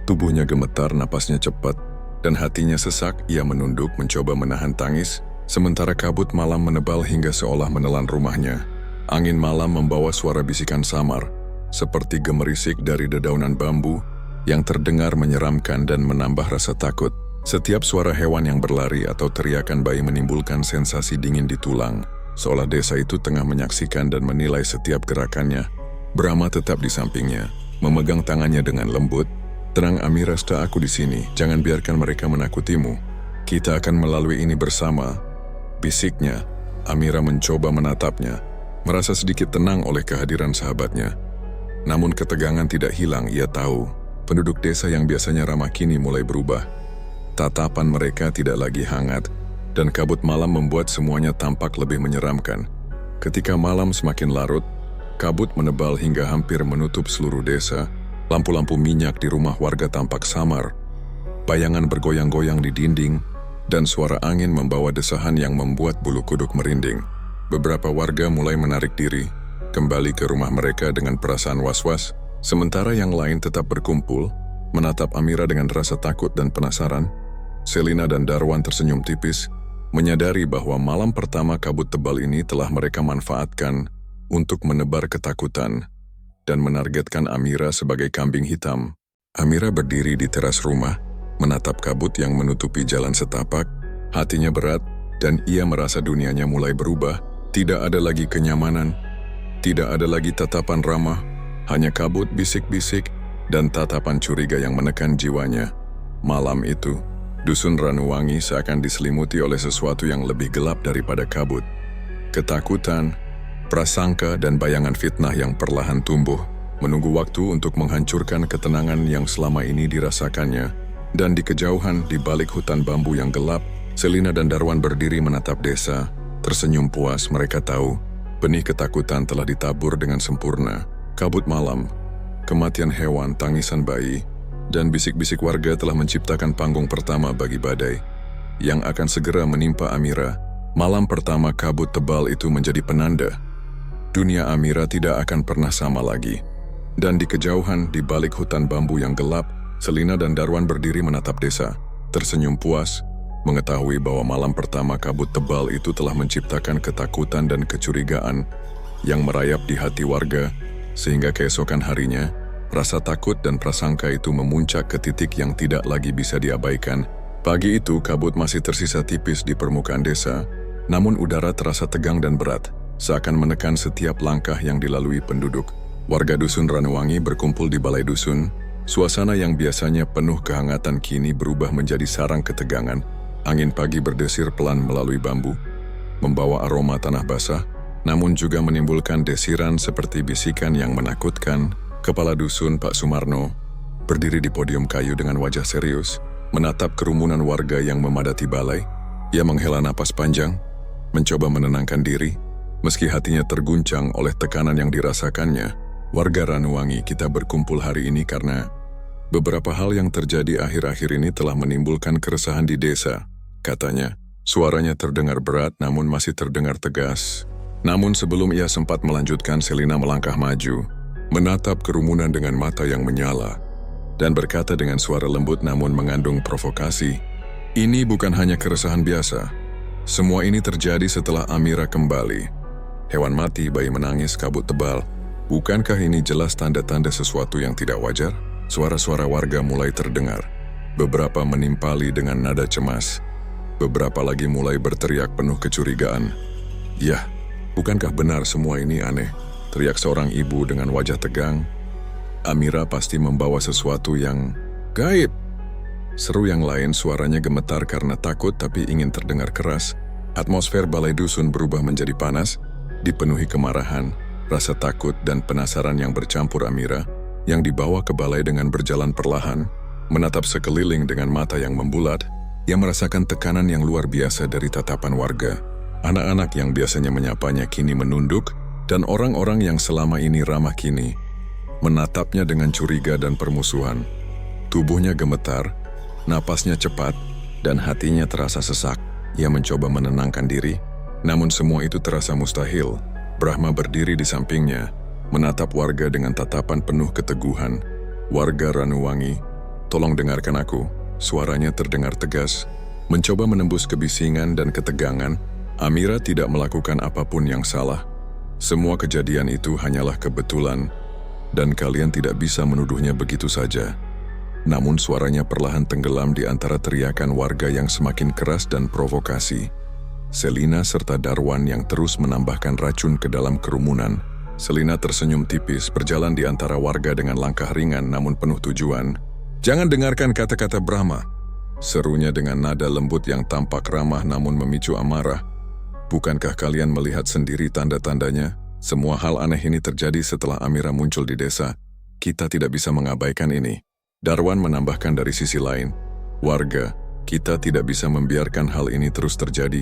tubuhnya gemetar, napasnya cepat, dan hatinya sesak. Ia menunduk mencoba menahan tangis, sementara kabut malam menebal hingga seolah menelan rumahnya. Angin malam membawa suara bisikan samar, seperti gemerisik dari dedaunan bambu, yang terdengar menyeramkan dan menambah rasa takut. Setiap suara hewan yang berlari atau teriakan bayi menimbulkan sensasi dingin di tulang, seolah desa itu tengah menyaksikan dan menilai setiap gerakannya. Brahma tetap di sampingnya, memegang tangannya dengan lembut. Tenang Amira, aku di sini. Jangan biarkan mereka menakutimu. Kita akan melalui ini bersama, bisiknya. Amira mencoba menatapnya, merasa sedikit tenang oleh kehadiran sahabatnya. Namun ketegangan tidak hilang. Ia tahu, penduduk desa yang biasanya ramah kini mulai berubah. Tatapan mereka tidak lagi hangat, dan kabut malam membuat semuanya tampak lebih menyeramkan. Ketika malam semakin larut, kabut menebal hingga hampir menutup seluruh desa. Lampu-lampu minyak di rumah warga tampak samar. Bayangan bergoyang-goyang di dinding, dan suara angin membawa desahan yang membuat bulu kuduk merinding. Beberapa warga mulai menarik diri, kembali ke rumah mereka dengan perasaan was-was, sementara yang lain tetap berkumpul, menatap Amira dengan rasa takut dan penasaran. Selina dan Darwan tersenyum tipis, menyadari bahwa malam pertama kabut tebal ini telah mereka manfaatkan untuk menebar ketakutan dan menargetkan Amira sebagai kambing hitam. Amira berdiri di teras rumah, menatap kabut yang menutupi jalan setapak. Hatinya berat, dan ia merasa dunianya mulai berubah. Tidak ada lagi kenyamanan, tidak ada lagi tatapan ramah, hanya kabut, bisik-bisik, dan tatapan curiga yang menekan jiwanya. Malam itu, dusun Ranuwangi seakan diselimuti oleh sesuatu yang lebih gelap daripada kabut. Ketakutan, prasangka, dan bayangan fitnah yang perlahan tumbuh, menunggu waktu untuk menghancurkan ketenangan yang selama ini dirasakannya. Dan di kejauhan, di balik hutan bambu yang gelap, Selina dan Darwan berdiri menatap desa. Tersenyum puas, mereka tahu, benih ketakutan telah ditabur dengan sempurna. Kabut malam, kematian hewan, tangisan bayi, Dan bisik-bisik warga telah menciptakan panggung pertama bagi badai yang akan segera menimpa Amira. Malam pertama kabut tebal itu menjadi penanda. Dunia Amira tidak akan pernah sama lagi. Dan di kejauhan, di balik hutan bambu yang gelap, Selina dan Darwan berdiri menatap desa, tersenyum puas, mengetahui bahwa malam pertama kabut tebal itu telah menciptakan ketakutan dan kecurigaan yang merayap di hati warga, sehingga keesokan harinya, rasa takut dan prasangka itu memuncak ke titik yang tidak lagi bisa diabaikan. Pagi itu, kabut masih tersisa tipis di permukaan desa, namun udara terasa tegang dan berat, seakan menekan setiap langkah yang dilalui penduduk. Warga dusun Ranuwangi berkumpul di balai dusun. Suasana yang biasanya penuh kehangatan kini berubah menjadi sarang ketegangan. Angin pagi berdesir pelan melalui bambu, membawa aroma tanah basah, namun juga menimbulkan desiran seperti bisikan yang menakutkan. Kepala dusun Pak Sumarno berdiri di podium kayu dengan wajah serius, menatap kerumunan warga yang memadati balai. Ia menghela napas panjang, mencoba menenangkan diri, meski hatinya terguncang oleh tekanan yang dirasakannya. Warga Ranuwangi, kita berkumpul hari ini karena beberapa hal yang terjadi akhir-akhir ini telah menimbulkan keresahan di desa, katanya. Suaranya terdengar berat namun masih terdengar tegas. Namun sebelum ia sempat melanjutkan, Selina melangkah maju, menatap kerumunan dengan mata yang menyala, dan berkata dengan suara lembut namun mengandung provokasi, "Ini bukan hanya keresahan biasa. Semua ini terjadi setelah Amira kembali. Hewan mati, bayi menangis, kabut tebal. Bukankah ini jelas tanda-tanda sesuatu yang tidak wajar?" Suara-suara warga mulai terdengar. Beberapa menimpali dengan nada cemas. Beberapa lagi mulai berteriak penuh kecurigaan. "Yah, bukankah benar semua ini aneh?" teriak seorang ibu dengan wajah tegang. "Amira pasti membawa sesuatu yang gaib." Seru yang lain suaranya gemetar karena takut tapi ingin terdengar keras. Atmosfer balai dusun berubah menjadi panas, dipenuhi kemarahan, rasa takut dan penasaran yang bercampur. Amira, yang dibawa ke balai dengan berjalan perlahan, menatap sekeliling dengan mata yang membulat. Ia merasakan tekanan yang luar biasa dari tatapan warga. Anak-anak yang biasanya menyapanya kini menunduk, dan orang-orang yang selama ini ramah kini menatapnya dengan curiga dan permusuhan. Tubuhnya gemetar, napasnya cepat, dan hatinya terasa sesak. Ia mencoba menenangkan diri, namun semua itu terasa mustahil. Brahma berdiri di sampingnya, menatap warga dengan tatapan penuh keteguhan. "Warga Ranuwangi, tolong dengarkan aku." Suaranya terdengar tegas, mencoba menembus kebisingan dan ketegangan. "Amira tidak melakukan apapun yang salah. Semua kejadian itu hanyalah kebetulan, dan kalian tidak bisa menuduhnya begitu saja." Namun suaranya perlahan tenggelam di antara teriakan warga yang semakin keras dan provokasi. Selina serta Darwan yang terus menambahkan racun ke dalam kerumunan. Selina tersenyum tipis, berjalan di antara warga dengan langkah ringan namun penuh tujuan. "Jangan dengarkan kata-kata Brahma," serunya dengan nada lembut yang tampak ramah namun memicu amarah. "Bukankah kalian melihat sendiri tanda-tandanya? Semua hal aneh ini terjadi setelah Amira muncul di desa. Kita tidak bisa mengabaikan ini." Darwan menambahkan dari sisi lain, "Warga, kita tidak bisa membiarkan hal ini terus terjadi.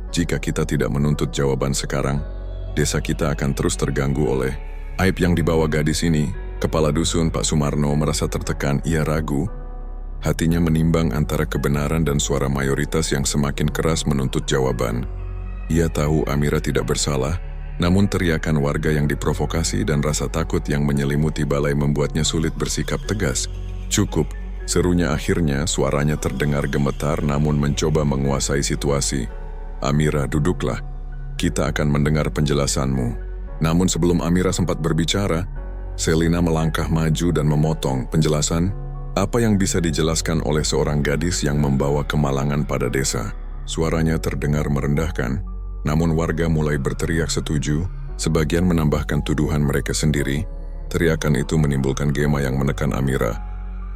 Jika kita tidak menuntut jawaban sekarang, desa kita akan terus terganggu oleh aib yang dibawa gadis ini." Kepala dusun Pak Sumarno merasa tertekan. Ia ragu. Hatinya menimbang antara kebenaran dan suara mayoritas yang semakin keras menuntut jawaban. Ia tahu Amira tidak bersalah, namun teriakan warga yang diprovokasi dan rasa takut yang menyelimuti balai membuatnya sulit bersikap tegas. "Cukup," serunya akhirnya. Suaranya terdengar gemetar namun mencoba menguasai situasi. "Amira, duduklah. Kita akan mendengar penjelasanmu." Namun sebelum Amira sempat berbicara, Selina melangkah maju dan memotong penjelasan. Apa yang bisa dijelaskan oleh seorang gadis yang membawa kemalangan pada desa? Suaranya terdengar merendahkan. Namun warga mulai berteriak setuju, sebagian menambahkan tuduhan mereka sendiri. Teriakan itu menimbulkan gema yang menekan Amira,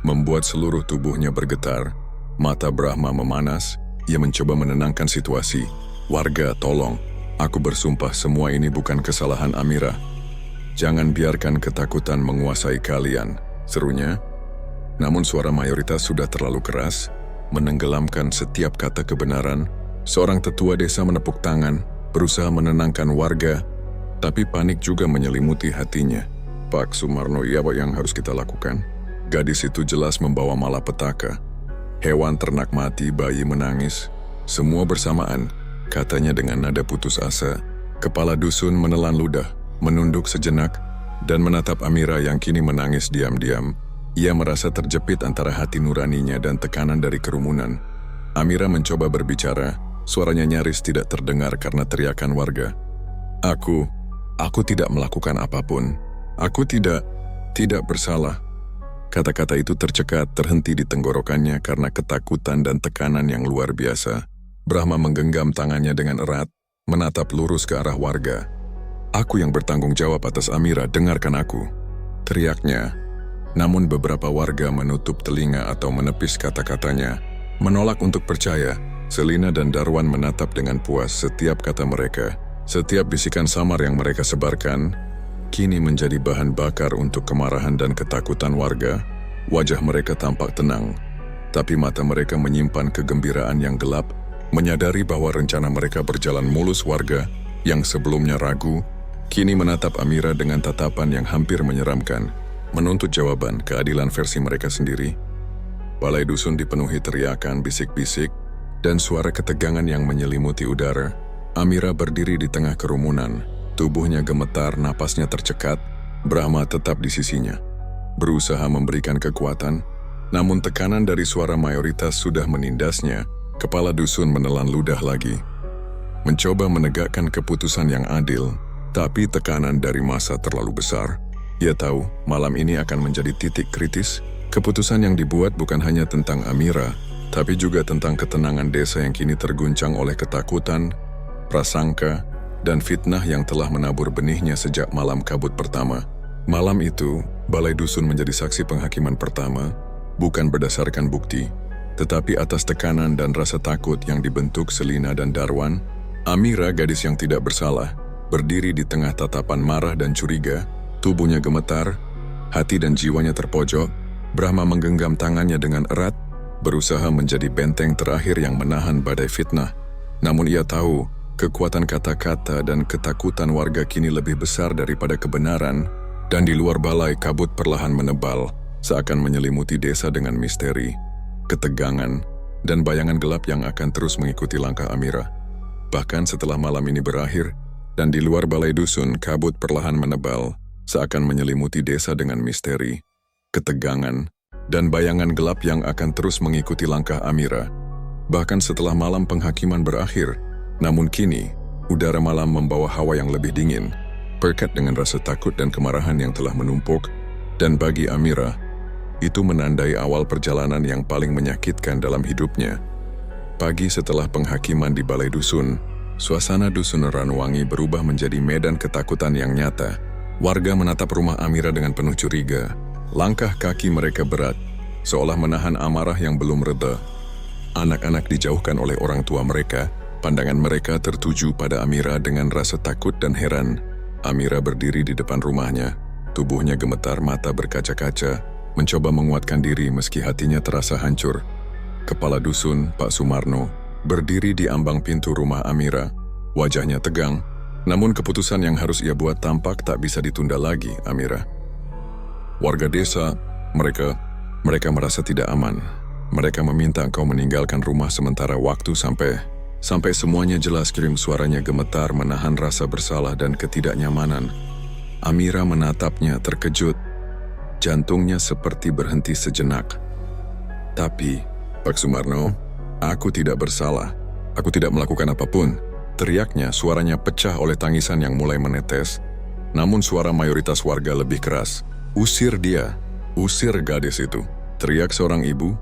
membuat seluruh tubuhnya bergetar. Mata Brahma memanas, ia mencoba menenangkan situasi. "Warga, tolong. Aku bersumpah semua ini bukan kesalahan Amira. Jangan biarkan ketakutan menguasai kalian," serunya. Namun suara mayoritas sudah terlalu keras, menenggelamkan setiap kata kebenaran. Seorang tetua desa menepuk tangan, berusaha menenangkan warga, tapi panik juga menyelimuti hatinya. "Pak Sumarno, apa yang harus kita lakukan?" Gadis itu jelas membawa malapetaka. Hewan ternak mati, bayi menangis, semua bersamaan, katanya dengan nada putus asa. Kepala dusun menelan ludah, menunduk sejenak, dan menatap Amira yang kini menangis diam-diam. Ia merasa terjepit antara hati nuraninya dan tekanan dari kerumunan. Amira mencoba berbicara, suaranya nyaris tidak terdengar karena teriakan warga. Aku tidak melakukan apapun. Aku tidak bersalah. Kata-kata itu tercekat, terhenti di tenggorokannya karena ketakutan dan tekanan yang luar biasa. Brahma menggenggam tangannya dengan erat, menatap lurus ke arah warga. Aku yang bertanggung jawab atas Amira, dengarkan aku, teriaknya. Namun beberapa warga menutup telinga atau menepis kata-katanya, menolak untuk percaya. Selina dan Darwan menatap dengan puas setiap kata mereka. Setiap bisikan samar yang mereka sebarkan kini menjadi bahan bakar untuk kemarahan dan ketakutan warga. Wajah mereka tampak tenang, tapi mata mereka menyimpan kegembiraan yang gelap, menyadari bahwa rencana mereka berjalan mulus. Warga yang sebelumnya ragu, kini menatap Amira dengan tatapan yang hampir menyeramkan, menuntut jawaban keadilan versi mereka sendiri. Balai dusun dipenuhi teriakan, bisik-bisik, dan suara ketegangan yang menyelimuti udara. Amira berdiri di tengah kerumunan. Tubuhnya gemetar, napasnya tercekat. Brahma tetap di sisinya, berusaha memberikan kekuatan. Namun tekanan dari suara mayoritas sudah menindasnya. Kepala dusun menelan ludah lagi, mencoba menegakkan keputusan yang adil, tapi tekanan dari massa terlalu besar. Ia tahu malam ini akan menjadi titik kritis. Keputusan yang dibuat bukan hanya tentang Amira, tapi juga tentang ketenangan desa yang kini terguncang oleh ketakutan, prasangka, dan fitnah yang telah menabur benihnya sejak malam kabut pertama. Malam itu, balai dusun menjadi saksi penghakiman pertama, bukan berdasarkan bukti, tetapi atas tekanan dan rasa takut yang dibentuk Selina dan Darwan. Amira, gadis yang tidak bersalah, berdiri di tengah tatapan marah dan curiga. Tubuhnya gemetar, hati dan jiwanya terpojok. Brahma menggenggam tangannya dengan erat, berusaha menjadi benteng terakhir yang menahan badai fitnah. Namun ia tahu, kekuatan kata-kata dan ketakutan warga kini lebih besar daripada kebenaran, dan di luar balai kabut perlahan menebal, seakan menyelimuti desa dengan misteri, ketegangan, dan bayangan gelap yang akan terus mengikuti langkah Amira. Bahkan setelah malam ini berakhir, dan di luar balai dusun kabut perlahan menebal, seakan menyelimuti desa dengan misteri, ketegangan, dan bayangan gelap yang akan terus mengikuti langkah Amira. Bahkan setelah malam penghakiman berakhir, namun kini, udara malam membawa hawa yang lebih dingin, pekat dengan rasa takut dan kemarahan yang telah menumpuk, dan bagi Amira, itu menandai awal perjalanan yang paling menyakitkan dalam hidupnya. Pagi setelah penghakiman di balai dusun, suasana dusun Ranwangi berubah menjadi medan ketakutan yang nyata. Warga menatap rumah Amira dengan penuh curiga. Langkah kaki mereka berat, seolah menahan amarah yang belum reda. Anak-anak dijauhkan oleh orang tua mereka. Pandangan mereka tertuju pada Amira dengan rasa takut dan heran. Amira berdiri di depan rumahnya, tubuhnya gemetar, mata berkaca-kaca, mencoba menguatkan diri meski hatinya terasa hancur. Kepala dusun, Pak Sumarno, berdiri di ambang pintu rumah Amira, wajahnya tegang. Namun keputusan yang harus ia buat tampak tak bisa ditunda lagi, Amira. Warga desa, mereka merasa tidak aman. Mereka meminta engkau meninggalkan rumah sementara waktu sampai semuanya jelas. Kirim suaranya gemetar, menahan rasa bersalah dan ketidaknyamanan. Amira menatapnya terkejut. Jantungnya seperti berhenti sejenak. Tapi, Pak Sumarno, aku tidak bersalah. Aku tidak melakukan apapun. Teriaknya, suaranya pecah oleh tangisan yang mulai menetes. Namun suara mayoritas warga lebih keras. Usir dia, usir gadis itu, teriak seorang ibu.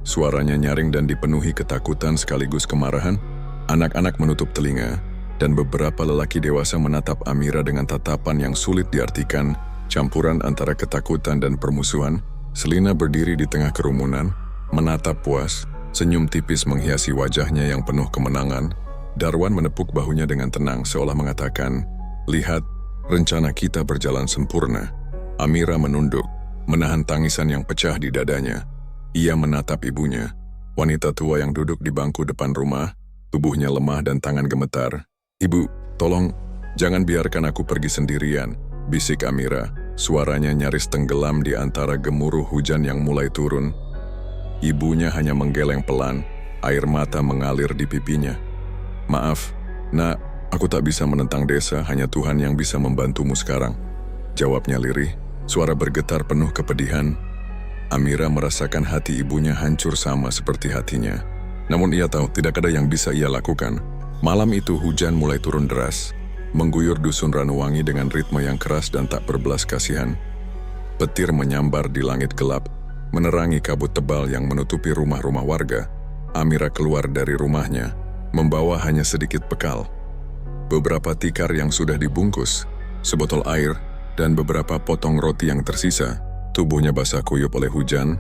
Suaranya nyaring dan dipenuhi ketakutan sekaligus kemarahan. Anak-anak menutup telinga, dan beberapa lelaki dewasa menatap Amira dengan tatapan yang sulit diartikan, campuran antara ketakutan dan permusuhan. Selina berdiri di tengah kerumunan, menatap puas, senyum tipis menghiasi wajahnya yang penuh kemenangan. Darwan menepuk bahunya dengan tenang, seolah mengatakan, "Lihat, rencana kita berjalan sempurna." Amira menunduk, menahan tangisan yang pecah di dadanya. Ia menatap ibunya, wanita tua yang duduk di bangku depan rumah, tubuhnya lemah dan tangan gemetar. "Ibu, tolong, jangan biarkan aku pergi sendirian," bisik Amira. Suaranya nyaris tenggelam di antara gemuruh hujan yang mulai turun. Ibunya hanya menggeleng pelan, air mata mengalir di pipinya. "Maaf, Nak, aku tak bisa menentang desa, hanya Tuhan yang bisa membantumu sekarang," jawabnya lirih, suara bergetar penuh kepedihan. Amira merasakan hati ibunya hancur sama seperti hatinya. Namun ia tahu tidak ada yang bisa ia lakukan. Malam itu hujan mulai turun deras, mengguyur dusun Ranuwangi dengan ritme yang keras dan tak berbelas kasihan. Petir menyambar di langit gelap, menerangi kabut tebal yang menutupi rumah-rumah warga. Amira keluar dari rumahnya, membawa hanya sedikit bekal. Beberapa tikar yang sudah dibungkus, sebotol air, dan beberapa potong roti yang tersisa. Tubuhnya basah kuyup oleh hujan,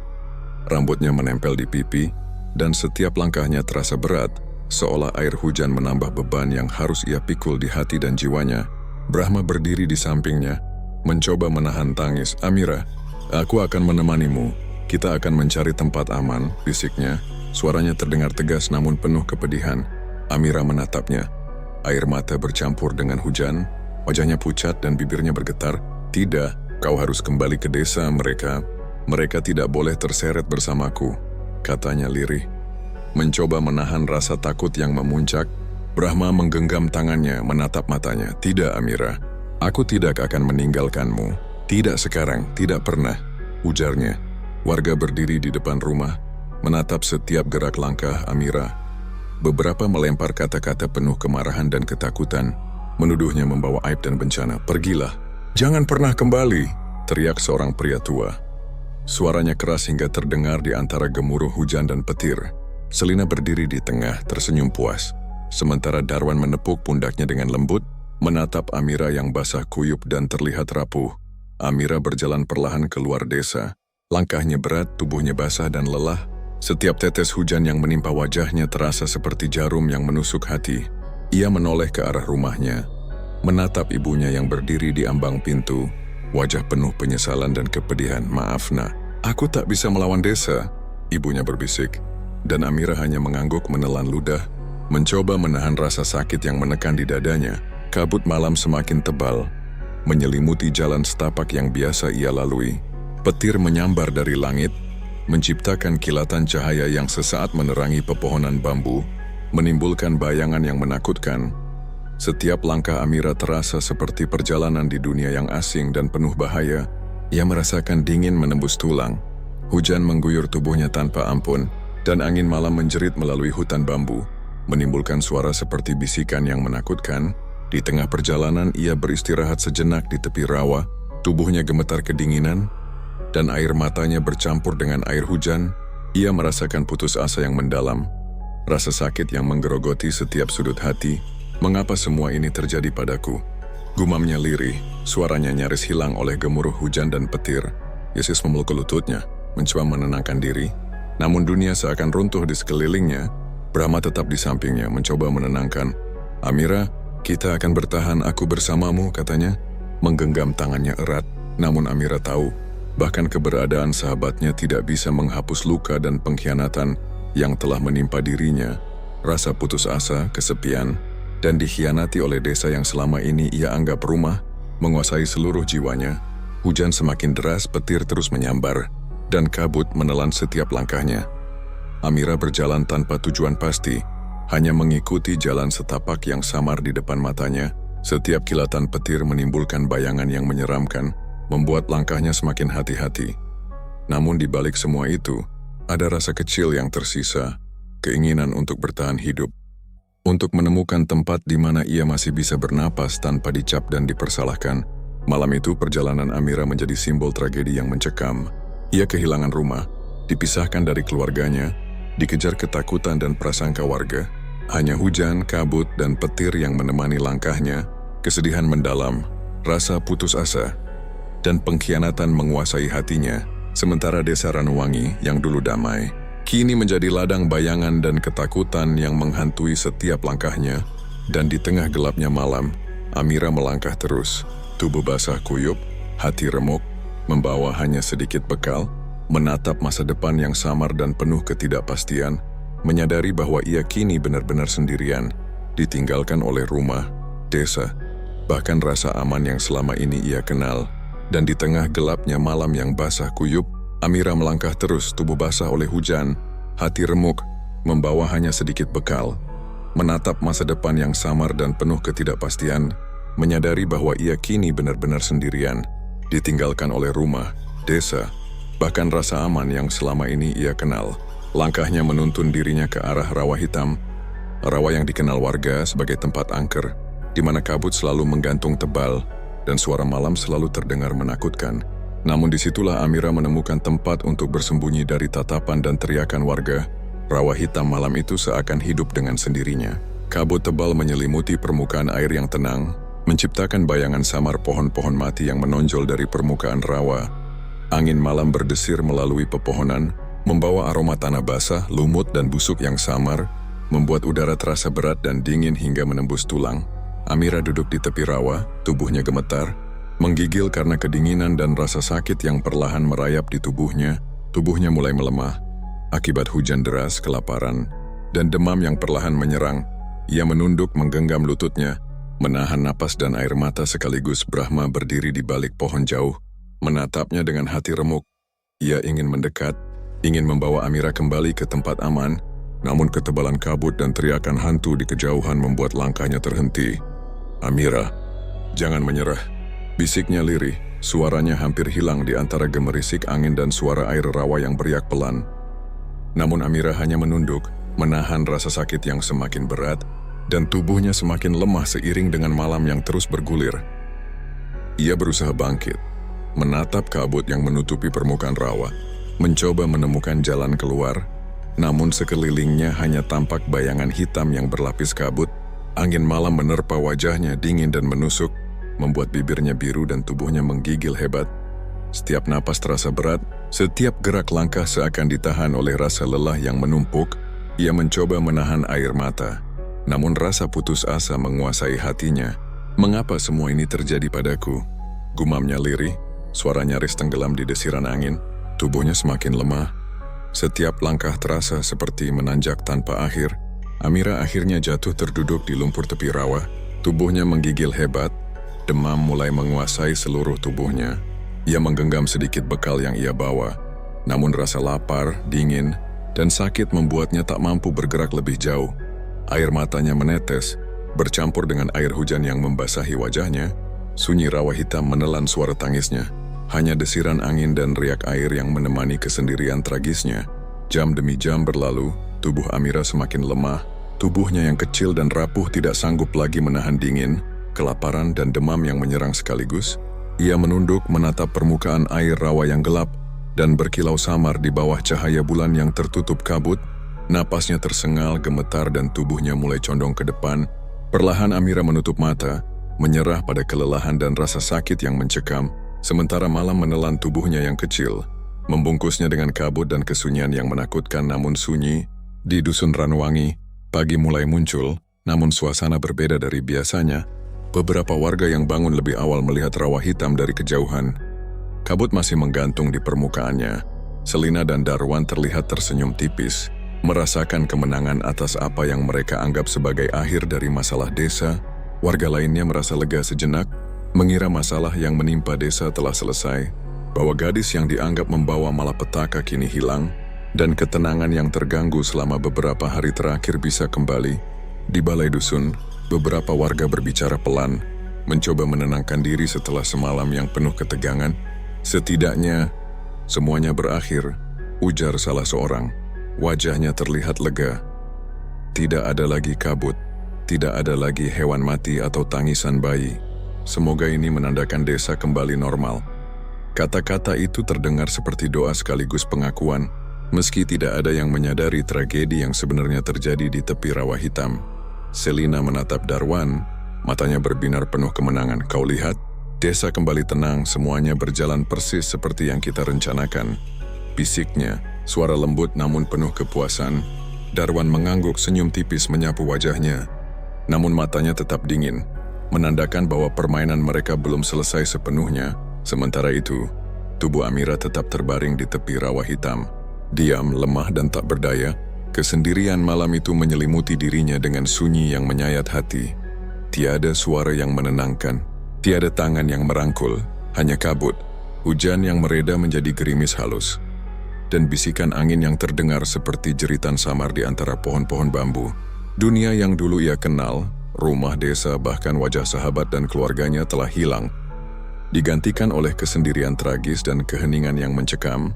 rambutnya menempel di pipi, dan setiap langkahnya terasa berat, seolah air hujan menambah beban yang harus ia pikul di hati dan jiwanya. Brahma berdiri di sampingnya, mencoba menahan tangis. "Amira, aku akan menemanimu. Kita akan mencari tempat aman," bisiknya. Suaranya terdengar tegas namun penuh kepedihan. Amira menatapnya. Air mata bercampur dengan hujan, wajahnya pucat dan bibirnya bergetar. "Tidak, kau harus kembali ke desa mereka. Mereka tidak boleh terseret bersamaku," katanya lirih. Mencoba menahan rasa takut yang memuncak, Brahma menggenggam tangannya, menatap matanya. "Tidak, Amira. Aku tidak akan meninggalkanmu. Tidak sekarang, tidak pernah," ujarnya. Warga berdiri di depan rumah, menatap setiap gerak langkah Amira. Beberapa melempar kata-kata penuh kemarahan dan ketakutan, menuduhnya membawa aib dan bencana. "Pergilah, jangan pernah kembali," teriak seorang pria tua. Suaranya keras hingga terdengar di antara gemuruh hujan dan petir. Selina berdiri di tengah, tersenyum puas. Sementara Darwan menepuk pundaknya dengan lembut, menatap Amira yang basah kuyup dan terlihat rapuh. Amira berjalan perlahan keluar desa. Langkahnya berat, tubuhnya basah dan lelah. Setiap tetes hujan yang menimpa wajahnya terasa seperti jarum yang menusuk hati. Ia menoleh ke arah rumahnya, menatap ibunya yang berdiri di ambang pintu, wajah penuh penyesalan dan kepedihan. "Maaf, Nak, aku tak bisa melawan desa," ibunya berbisik. Dan Amira hanya mengangguk menelan ludah, mencoba menahan rasa sakit yang menekan di dadanya. Kabut malam semakin tebal, menyelimuti jalan setapak yang biasa ia lalui. Petir menyambar dari langit, menciptakan kilatan cahaya yang sesaat menerangi pepohonan bambu, menimbulkan bayangan yang menakutkan. Setiap langkah Amira terasa seperti perjalanan di dunia yang asing dan penuh bahaya. Ia merasakan dingin menembus tulang. Hujan mengguyur tubuhnya tanpa ampun, dan angin malam menjerit melalui hutan bambu, menimbulkan suara seperti bisikan yang menakutkan. Di tengah perjalanan ia beristirahat sejenak di tepi rawa, tubuhnya gemetar kedinginan, dan air matanya bercampur dengan air hujan. Ia merasakan putus asa yang mendalam, rasa sakit yang menggerogoti setiap sudut hati. "Mengapa semua ini terjadi padaku?" gumamnya lirih, suaranya nyaris hilang oleh gemuruh hujan dan petir. Yesus memeluk lututnya, mencoba menenangkan diri. Namun dunia seakan runtuh di sekelilingnya. Brahma tetap di sampingnya, mencoba menenangkan. "Amira, kita akan bertahan, aku bersamamu," katanya, menggenggam tangannya erat. Namun Amira tahu, bahkan keberadaan sahabatnya tidak bisa menghapus luka dan pengkhianatan yang telah menimpa dirinya. Rasa putus asa, kesepian, dan dikhianati oleh desa yang selama ini ia anggap rumah, menguasai seluruh jiwanya. Hujan semakin deras, petir terus menyambar, dan kabut menelan setiap langkahnya. Amira berjalan tanpa tujuan pasti, hanya mengikuti jalan setapak yang samar di depan matanya. Setiap kilatan petir menimbulkan bayangan yang menyeramkan, membuat langkahnya semakin hati-hati. Namun di balik semua itu, ada rasa kecil yang tersisa, keinginan untuk bertahan hidup, untuk menemukan tempat di mana ia masih bisa bernapas tanpa dicap dan dipersalahkan. Malam itu perjalanan Amira menjadi simbol tragedi yang mencekam. Ia kehilangan rumah, dipisahkan dari keluarganya, dikejar ketakutan dan prasangka warga. Hanya hujan, kabut, dan petir yang menemani langkahnya. Kesedihan mendalam, rasa putus asa, dan pengkhianatan menguasai hatinya. Sementara desa Ranuwangi yang dulu damai, kini menjadi ladang bayangan dan ketakutan yang menghantui setiap langkahnya. Dan di tengah gelapnya malam, Amira melangkah terus. Tubuh basah kuyup, hati remuk, membawa hanya sedikit bekal, menatap masa depan yang samar dan penuh ketidakpastian, menyadari bahwa ia kini benar-benar sendirian, ditinggalkan oleh rumah, desa, bahkan rasa aman yang selama ini ia kenal. Dan di tengah gelapnya malam yang basah kuyup, Amira melangkah terus, tubuh basah oleh hujan, hati remuk, membawa hanya sedikit bekal. Menatap masa depan yang samar dan penuh ketidakpastian, menyadari bahwa ia kini benar-benar sendirian, ditinggalkan oleh rumah, desa, bahkan rasa aman yang selama ini ia kenal. Langkahnya menuntun dirinya ke arah rawa hitam, rawa yang dikenal warga sebagai tempat angker, di mana kabut selalu menggantung tebal dan suara malam selalu terdengar menakutkan. Namun disitulah Amira menemukan tempat untuk bersembunyi dari tatapan dan teriakan warga. Rawa hitam malam itu seakan hidup dengan sendirinya. Kabut tebal menyelimuti permukaan air yang tenang, menciptakan bayangan samar pohon-pohon mati yang menonjol dari permukaan rawa. Angin malam berdesir melalui pepohonan, membawa aroma tanah basah, lumut dan busuk yang samar, membuat udara terasa berat dan dingin hingga menembus tulang. Amira duduk di tepi rawa, tubuhnya gemetar, menggigil karena kedinginan dan rasa sakit yang perlahan merayap di tubuhnya. Tubuhnya mulai melemah, akibat hujan deras, kelaparan, dan demam yang perlahan menyerang. Ia menunduk menggenggam lututnya, menahan napas dan air mata sekaligus. Brahma berdiri di balik pohon jauh, menatapnya dengan hati remuk. Ia ingin mendekat, ingin membawa Amira kembali ke tempat aman, namun ketebalan kabut dan teriakan hantu di kejauhan membuat langkahnya terhenti. "Amira, jangan menyerah," bisiknya lirih. Suaranya hampir hilang di antara gemerisik angin dan suara air rawa yang beriak pelan. Namun Amira hanya menunduk, menahan rasa sakit yang semakin berat, dan tubuhnya semakin lemah seiring dengan malam yang terus bergulir. Ia berusaha bangkit, menatap kabut yang menutupi permukaan rawa, mencoba menemukan jalan keluar, namun sekelilingnya hanya tampak bayangan hitam yang berlapis kabut. Angin malam menerpa wajahnya dingin dan menusuk, membuat bibirnya biru dan tubuhnya menggigil hebat. Setiap napas terasa berat, setiap gerak langkah seakan ditahan oleh rasa lelah yang menumpuk. Ia mencoba menahan air mata, namun rasa putus asa menguasai hatinya. "Mengapa semua ini terjadi padaku?" gumamnya lirih, suara nyaris tenggelam di desiran angin. Tubuhnya semakin lemah. Setiap langkah terasa seperti menanjak tanpa akhir. Amira akhirnya jatuh terduduk di lumpur tepi rawa. Tubuhnya menggigil hebat. Demam mulai menguasai seluruh tubuhnya. Ia menggenggam sedikit bekal yang ia bawa. Namun rasa lapar, dingin, dan sakit membuatnya tak mampu bergerak lebih jauh. Air matanya menetes, bercampur dengan air hujan yang membasahi wajahnya. Sunyi rawa hitam menelan suara tangisnya. Hanya desiran angin dan riak air yang menemani kesendirian tragisnya. Jam demi jam berlalu, tubuh Amira semakin lemah. Tubuhnya yang kecil dan rapuh tidak sanggup lagi menahan dingin, kelaparan dan demam yang menyerang sekaligus. Ia menunduk menatap permukaan air rawa yang gelap dan berkilau samar di bawah cahaya bulan yang tertutup kabut. Napasnya tersengal, gemetar dan tubuhnya mulai condong ke depan. Perlahan Amira menutup mata, menyerah pada kelelahan dan rasa sakit yang mencekam. Sementara malam menelan tubuhnya yang kecil, membungkusnya dengan kabut dan kesunyian yang menakutkan namun sunyi. Di dusun Ranuwangi, pagi mulai muncul, namun suasana berbeda dari biasanya. Beberapa warga yang bangun lebih awal melihat rawa hitam dari kejauhan. Kabut masih menggantung di permukaannya. Selina dan Darwan terlihat tersenyum tipis, merasakan kemenangan atas apa yang mereka anggap sebagai akhir dari masalah desa. Warga lainnya merasa lega sejenak, mengira masalah yang menimpa desa telah selesai, bahwa gadis yang dianggap membawa malapetaka kini hilang, dan ketenangan yang terganggu selama beberapa hari terakhir bisa kembali. Di balai dusun, beberapa warga berbicara pelan, mencoba menenangkan diri setelah semalam yang penuh ketegangan. "Setidaknya, semuanya berakhir," ujar salah seorang. Wajahnya terlihat lega. Tidak ada lagi kabut, tidak ada lagi hewan mati atau tangisan bayi. Semoga ini menandakan desa kembali normal. Kata-kata itu terdengar seperti doa sekaligus pengakuan, meski tidak ada yang menyadari tragedi yang sebenarnya terjadi di tepi rawa hitam. Selina menatap Darwan, matanya berbinar penuh kemenangan. "Kau lihat, desa kembali tenang, semuanya berjalan persis seperti yang kita rencanakan," bisiknya, suara lembut namun penuh kepuasan. Darwan mengangguk, senyum tipis menyapu wajahnya, namun matanya tetap dingin, menandakan bahwa permainan mereka belum selesai sepenuhnya. Sementara itu, tubuh Amira tetap terbaring di tepi rawa hitam. Diam, lemah dan tak berdaya, kesendirian malam itu menyelimuti dirinya dengan sunyi yang menyayat hati. Tiada suara yang menenangkan, tiada tangan yang merangkul, Hanya kabut, hujan yang mereda menjadi gerimis halus, dan bisikan angin yang terdengar seperti jeritan samar di antara pohon-pohon bambu. Dunia yang dulu ia kenal, rumah, desa, bahkan wajah sahabat dan keluarganya telah hilang, digantikan oleh kesendirian tragis dan keheningan yang mencekam.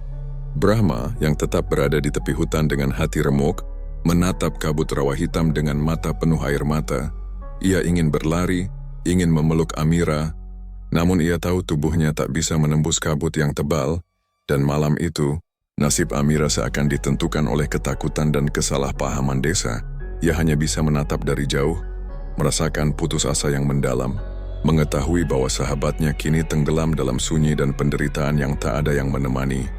Brahma yang tetap berada di tepi hutan dengan hati remuk, menatap kabut rawa hitam dengan mata penuh air mata. Ia ingin berlari, ingin memeluk Amira, namun ia tahu tubuhnya tak bisa menembus kabut yang tebal, dan malam itu, nasib Amira seakan ditentukan oleh ketakutan dan kesalahpahaman desa. Ia hanya bisa menatap dari jauh, merasakan putus asa yang mendalam, mengetahui bahwa sahabatnya kini tenggelam dalam sunyi dan penderitaan yang tak ada yang menemani.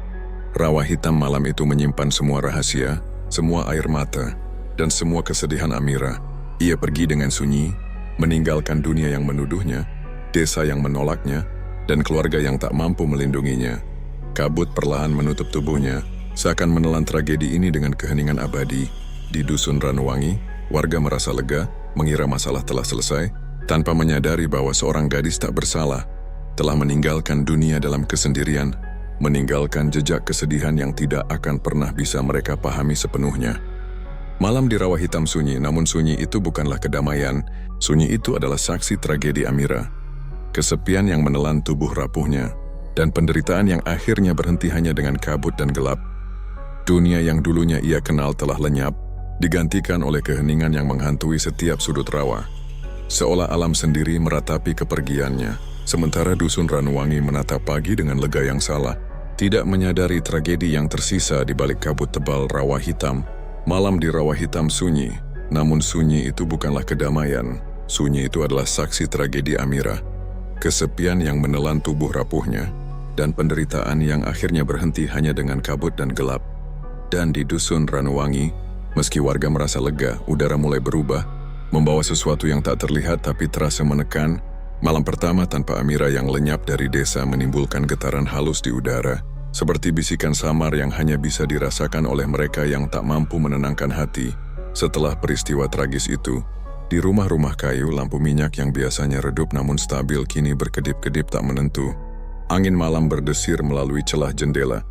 Rawa hitam malam itu menyimpan semua rahasia, semua air mata, dan semua kesedihan Amira. Ia pergi dengan sunyi, meninggalkan dunia yang menuduhnya, desa yang menolaknya, dan keluarga yang tak mampu melindunginya. Kabut perlahan menutup tubuhnya, seakan menelan tragedi ini dengan keheningan abadi. Di dusun Ranuwangi, warga merasa lega, mengira masalah telah selesai, tanpa menyadari bahwa seorang gadis tak bersalah telah meninggalkan dunia dalam kesendirian, meninggalkan jejak kesedihan yang tidak akan pernah bisa mereka pahami sepenuhnya. Malam di rawa hitam sunyi, namun sunyi itu bukanlah kedamaian. Sunyi itu adalah saksi tragedi Amira. Kesepian yang menelan tubuh rapuhnya, dan penderitaan yang akhirnya berhenti hanya dengan kabut dan gelap. Dunia yang dulunya ia kenal telah lenyap, digantikan oleh keheningan yang menghantui setiap sudut rawa. Seolah alam sendiri meratapi kepergiannya, sementara dusun Ranuwangi menatap pagi dengan lega yang salah, tidak menyadari tragedi yang tersisa di balik kabut tebal rawa hitam. Malam di rawa hitam sunyi, namun sunyi itu bukanlah kedamaian. Sunyi itu adalah saksi tragedi Amira. Kesepian yang menelan tubuh rapuhnya, dan penderitaan yang akhirnya berhenti hanya dengan kabut dan gelap. Dan di dusun Ranuwangi, meski warga merasa lega, udara mulai berubah, membawa sesuatu yang tak terlihat tapi terasa menekan. Malam pertama tanpa Amira yang lenyap dari desa menimbulkan getaran halus di udara, seperti bisikan samar yang hanya bisa dirasakan oleh mereka yang tak mampu menenangkan hati. Setelah peristiwa tragis itu, di rumah-rumah kayu lampu minyak yang biasanya redup namun stabil kini berkedip-kedip tak menentu. Angin malam berdesir melalui celah jendela,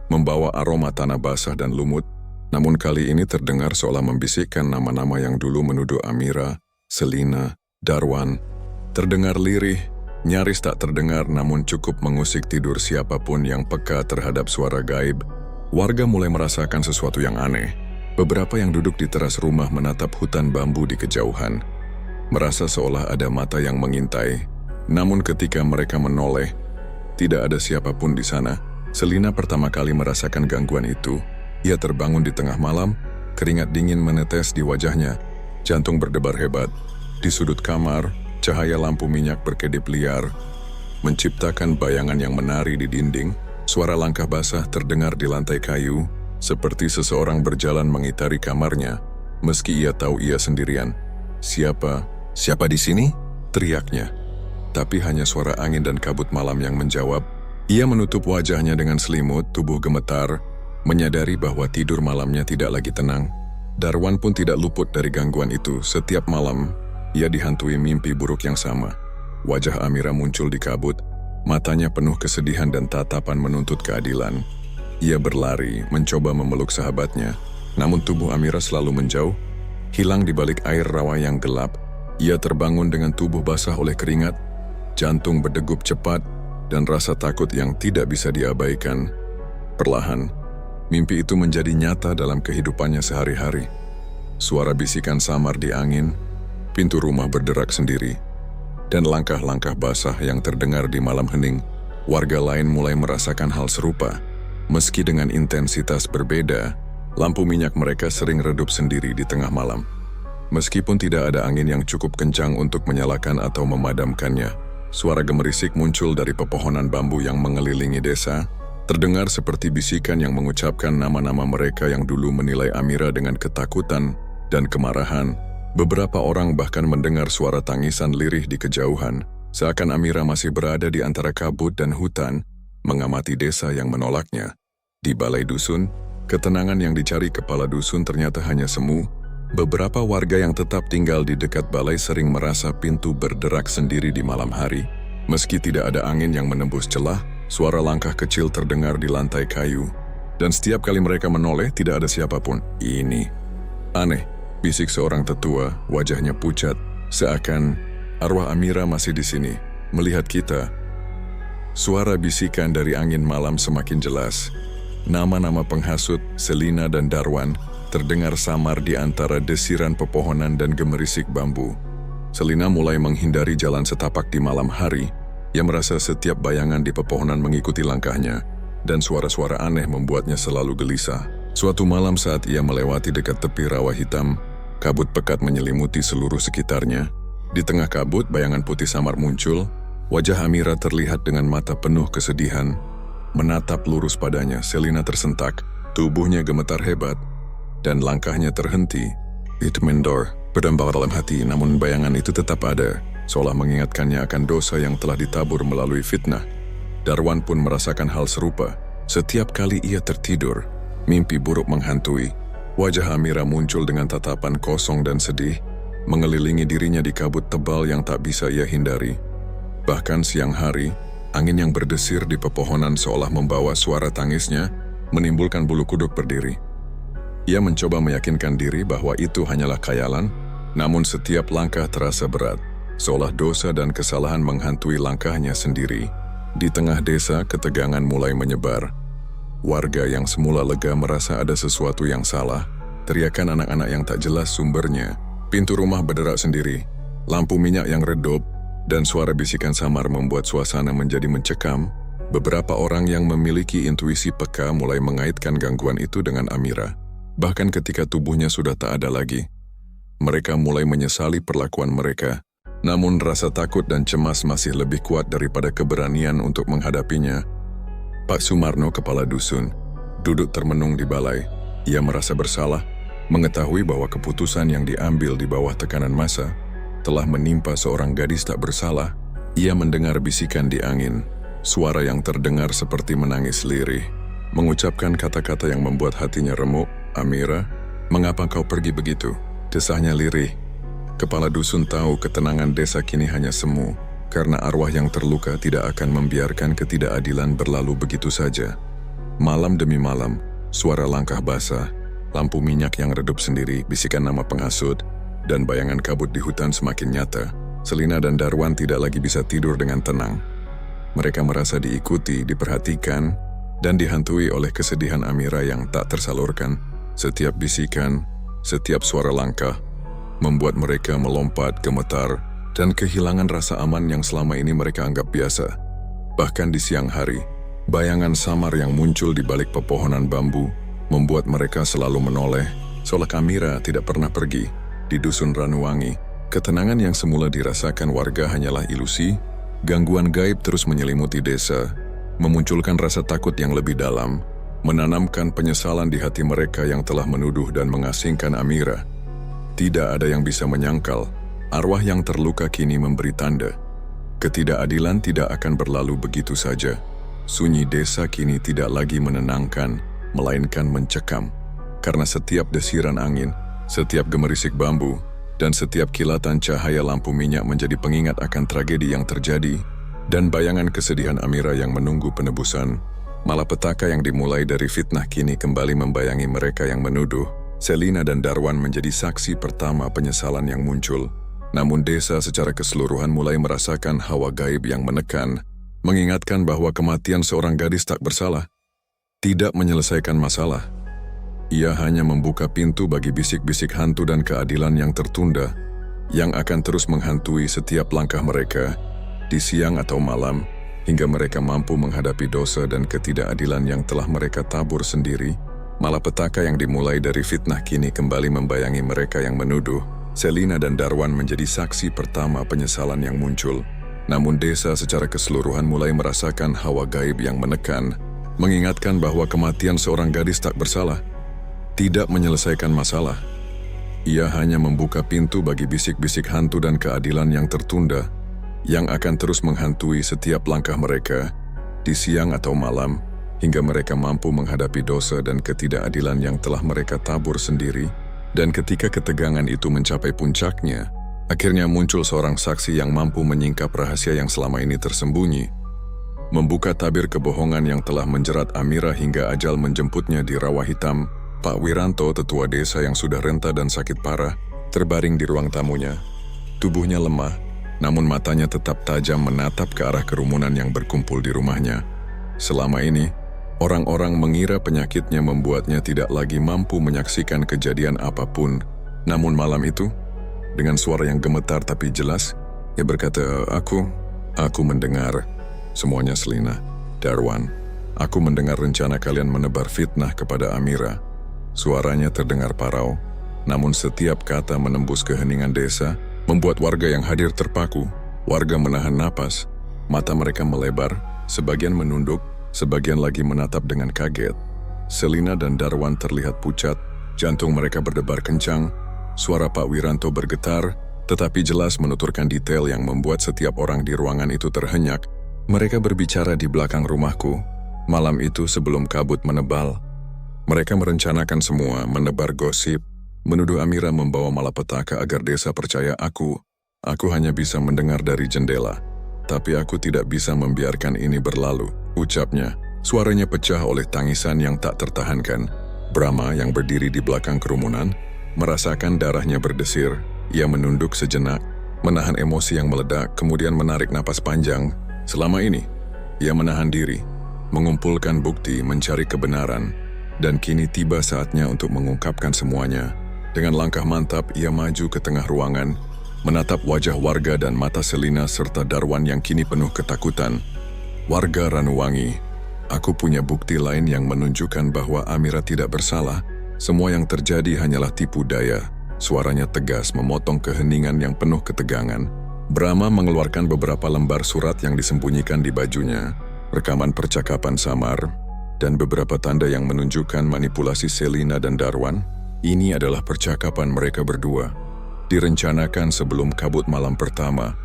membawa aroma tanah basah dan lumut, namun kali ini terdengar seolah membisikkan nama-nama yang dulu menuduh Amira, Selina, Darwan. Terdengar lirih, nyaris tak terdengar namun cukup mengusik tidur siapapun yang peka terhadap suara gaib. Warga mulai merasakan sesuatu yang aneh. Beberapa yang duduk di teras rumah menatap hutan bambu di kejauhan, merasa seolah ada mata yang mengintai. Namun ketika mereka menoleh, tidak ada siapapun di sana. Selina pertama kali merasakan gangguan itu. Ia terbangun di tengah malam, keringat dingin menetes di wajahnya, jantung berdebar hebat. Di sudut kamar, cahaya lampu minyak berkedip liar, menciptakan bayangan yang menari di dinding. Suara langkah basah terdengar di lantai kayu, seperti seseorang berjalan mengitari kamarnya, meski ia tahu ia sendirian. Siapa di sini? Teriaknya. Tapi hanya suara angin dan kabut malam yang menjawab. Ia menutup wajahnya dengan selimut, tubuh gemetar, menyadari bahwa tidur malamnya tidak lagi tenang. Darwan pun tidak luput dari gangguan itu. Setiap malam, ia dihantui mimpi buruk yang sama. Wajah Amira muncul di kabut, matanya penuh kesedihan dan tatapan menuntut keadilan. Ia berlari, mencoba memeluk sahabatnya, namun tubuh Amira selalu menjauh, hilang di balik air rawa yang gelap. Ia terbangun dengan tubuh basah oleh keringat, jantung berdegup cepat, dan rasa takut yang tidak bisa diabaikan. Perlahan, mimpi itu menjadi nyata dalam kehidupannya sehari-hari. Suara bisikan samar di angin, pintu rumah berderak sendiri, dan langkah-langkah basah yang terdengar di malam hening. Warga lain mulai merasakan hal serupa. Meski dengan intensitas berbeda, lampu minyak mereka sering redup sendiri di tengah malam. Meskipun tidak ada angin yang cukup kencang untuk menyalakan atau memadamkannya, suara gemerisik muncul dari pepohonan bambu yang mengelilingi desa, terdengar seperti bisikan yang mengucapkan nama-nama mereka yang dulu menilai Amira dengan ketakutan dan kemarahan. Beberapa orang bahkan mendengar suara tangisan lirih di kejauhan, seakan Amira masih berada di antara kabut dan hutan, mengamati desa yang menolaknya. Di balai dusun, ketenangan yang dicari kepala dusun ternyata hanya semu. Beberapa warga yang tetap tinggal di dekat balai sering merasa pintu berderak sendiri di malam hari. Meski tidak ada angin yang menembus celah, suara langkah kecil terdengar di lantai kayu. Dan setiap kali mereka menoleh, tidak ada siapapun. Ini aneh, bisik seorang tetua, wajahnya pucat, seakan arwah Amira masih di sini, melihat kita. Suara bisikan dari angin malam semakin jelas. Nama-nama penghasut, Selina dan Darwan, terdengar samar di antara desiran pepohonan dan gemerisik bambu. Selina mulai menghindari jalan setapak di malam hari. Ia merasa setiap bayangan di pepohonan mengikuti langkahnya, dan suara-suara aneh membuatnya selalu gelisah. Suatu malam saat ia melewati dekat tepi rawa hitam, kabut pekat menyelimuti seluruh sekitarnya. Di tengah kabut, bayangan putih samar muncul. Wajah Amira terlihat dengan mata penuh kesedihan. Menatap lurus padanya, Selina tersentak, tubuhnya gemetar hebat, dan langkahnya terhenti. Itu Mendor berdampak dalam hati, namun bayangan itu tetap ada, seolah mengingatkannya akan dosa yang telah ditabur melalui fitnah. Darwan pun merasakan hal serupa. Setiap kali ia tertidur, mimpi buruk menghantui. Wajah Amira muncul dengan tatapan kosong dan sedih, mengelilingi dirinya di kabut tebal yang tak bisa ia hindari. Bahkan siang hari, angin yang berdesir di pepohonan seolah membawa suara tangisnya, menimbulkan bulu kuduk berdiri. Ia mencoba meyakinkan diri bahwa itu hanyalah khayalan, namun setiap langkah terasa berat, seolah dosa dan kesalahan menghantui langkahnya sendiri. Di tengah desa, ketegangan mulai menyebar. Warga yang semula lega merasa ada sesuatu yang salah. Teriakan anak-anak yang tak jelas sumbernya. Pintu rumah berderak sendiri. Lampu minyak yang redup dan suara bisikan samar membuat suasana menjadi mencekam. Beberapa orang yang memiliki intuisi peka mulai mengaitkan gangguan itu dengan Amira. Bahkan ketika tubuhnya sudah tak ada lagi, mereka mulai menyesali perlakuan mereka. Namun rasa takut dan cemas masih lebih kuat daripada keberanian untuk menghadapinya. Pak Sumarno, kepala dusun, duduk termenung di balai. Ia merasa bersalah, mengetahui bahwa keputusan yang diambil di bawah tekanan massa telah menimpa seorang gadis tak bersalah. Ia mendengar bisikan di angin, suara yang terdengar seperti menangis lirih, mengucapkan kata-kata yang membuat hatinya remuk. Amira, mengapa kau pergi begitu? Desahnya lirih. Kepala dusun tahu ketenangan desa kini hanya semu, karena arwah yang terluka tidak akan membiarkan ketidakadilan berlalu begitu saja. Malam demi malam, suara langkah basah, lampu minyak yang redup sendiri, bisikan nama penghasut, dan bayangan kabut di hutan semakin nyata. Selina dan Darwan tidak lagi bisa tidur dengan tenang. Mereka merasa diikuti, diperhatikan, dan dihantui oleh kesedihan Amira yang tak tersalurkan. Setiap bisikan, setiap suara langkah, membuat mereka melompat, gemetar, dan kehilangan rasa aman yang selama ini mereka anggap biasa. Bahkan di siang hari, bayangan samar yang muncul di balik pepohonan bambu membuat mereka selalu menoleh, seolah Amira tidak pernah pergi. Di dusun Ranuwangi, ketenangan yang semula dirasakan warga hanyalah ilusi. Gangguan gaib terus menyelimuti desa, memunculkan rasa takut yang lebih dalam, menanamkan penyesalan di hati mereka yang telah menuduh dan mengasingkan Amira. Tidak ada yang bisa menyangkal, arwah yang terluka kini memberi tanda. Ketidakadilan tidak akan berlalu begitu saja. Sunyi desa kini tidak lagi menenangkan, melainkan mencekam. Karena setiap desiran angin, setiap gemerisik bambu, dan setiap kilatan cahaya lampu minyak menjadi pengingat akan tragedi yang terjadi, dan bayangan kesedihan Amira yang menunggu penebusan. Malapetaka yang dimulai dari fitnah kini kembali membayangi mereka yang menuduh. Selina dan Darwan menjadi saksi pertama penyesalan yang muncul. Namun desa secara keseluruhan mulai merasakan hawa gaib yang menekan, mengingatkan bahwa kematian seorang gadis tak bersalah tidak menyelesaikan masalah. Ia hanya membuka pintu bagi bisik-bisik hantu dan keadilan yang tertunda, yang akan terus menghantui setiap langkah mereka, di siang atau malam, hingga mereka mampu menghadapi dosa dan ketidakadilan yang telah mereka tabur sendiri. Malapetaka yang dimulai dari fitnah kini kembali membayangi mereka yang menuduh. Selina dan Darwan menjadi saksi pertama penyesalan yang muncul. Namun desa secara keseluruhan mulai merasakan hawa gaib yang menekan, mengingatkan bahwa kematian seorang gadis tak bersalah tidak menyelesaikan masalah. Ia hanya membuka pintu bagi bisik-bisik hantu dan keadilan yang tertunda, yang akan terus menghantui setiap langkah mereka, di siang atau malam, hingga mereka mampu menghadapi dosa dan ketidakadilan yang telah mereka tabur sendiri. Dan ketika ketegangan itu mencapai puncaknya, Akhirnya muncul seorang saksi yang mampu menyingkap rahasia yang selama ini tersembunyi, membuka tabir kebohongan yang telah menjerat Amira hingga ajal menjemputnya di rawa hitam. Pak Wiranto, tetua desa yang sudah renta dan sakit parah, terbaring di ruang tamunya. Tubuhnya lemah, namun matanya tetap tajam menatap ke arah kerumunan yang berkumpul di rumahnya. Selama ini, orang-orang mengira penyakitnya membuatnya tidak lagi mampu menyaksikan kejadian apapun. Namun malam itu, dengan suara yang gemetar tapi jelas, ia berkata, Aku mendengar semuanya Selina, Darwan. Aku mendengar rencana kalian menebar fitnah kepada Amira. Suaranya terdengar parau, namun setiap kata menembus keheningan desa, membuat warga yang hadir terpaku. Warga menahan napas, mata mereka melebar, sebagian menunduk, sebagian lagi menatap dengan kaget. Selina dan Darwan terlihat pucat, jantung mereka berdebar kencang. Suara Pak Wiranto bergetar, tetapi jelas menuturkan detail yang membuat setiap orang di ruangan itu terhenyak. Mereka berbicara di belakang rumahku. Malam itu sebelum kabut menebal, mereka merencanakan semua, menebar gosip, menuduh Amira membawa malapetaka agar desa percaya aku. Aku hanya bisa mendengar dari jendela, tapi aku tidak bisa membiarkan ini berlalu, ucapnya. Suaranya pecah oleh tangisan yang tak tertahankan. Brahma yang berdiri di belakang kerumunan merasakan darahnya berdesir. Ia menunduk sejenak, menahan emosi yang meledak, kemudian menarik napas panjang. Selama ini, ia menahan diri, mengumpulkan bukti, mencari kebenaran, dan kini tiba saatnya untuk mengungkapkan semuanya. Dengan langkah mantap, ia maju ke tengah ruangan, menatap wajah warga dan mata Selina serta Darwan yang kini penuh ketakutan. Warga Ranuwangi, aku punya bukti lain yang menunjukkan bahwa Amira tidak bersalah. Semua yang terjadi hanyalah tipu daya. Suaranya tegas memotong keheningan yang penuh ketegangan. Brahma mengeluarkan beberapa lembar surat yang disembunyikan di bajunya, rekaman percakapan samar, dan beberapa tanda yang menunjukkan manipulasi Selina dan Darwan. Ini adalah percakapan mereka berdua. Direncanakan sebelum kabut malam pertama.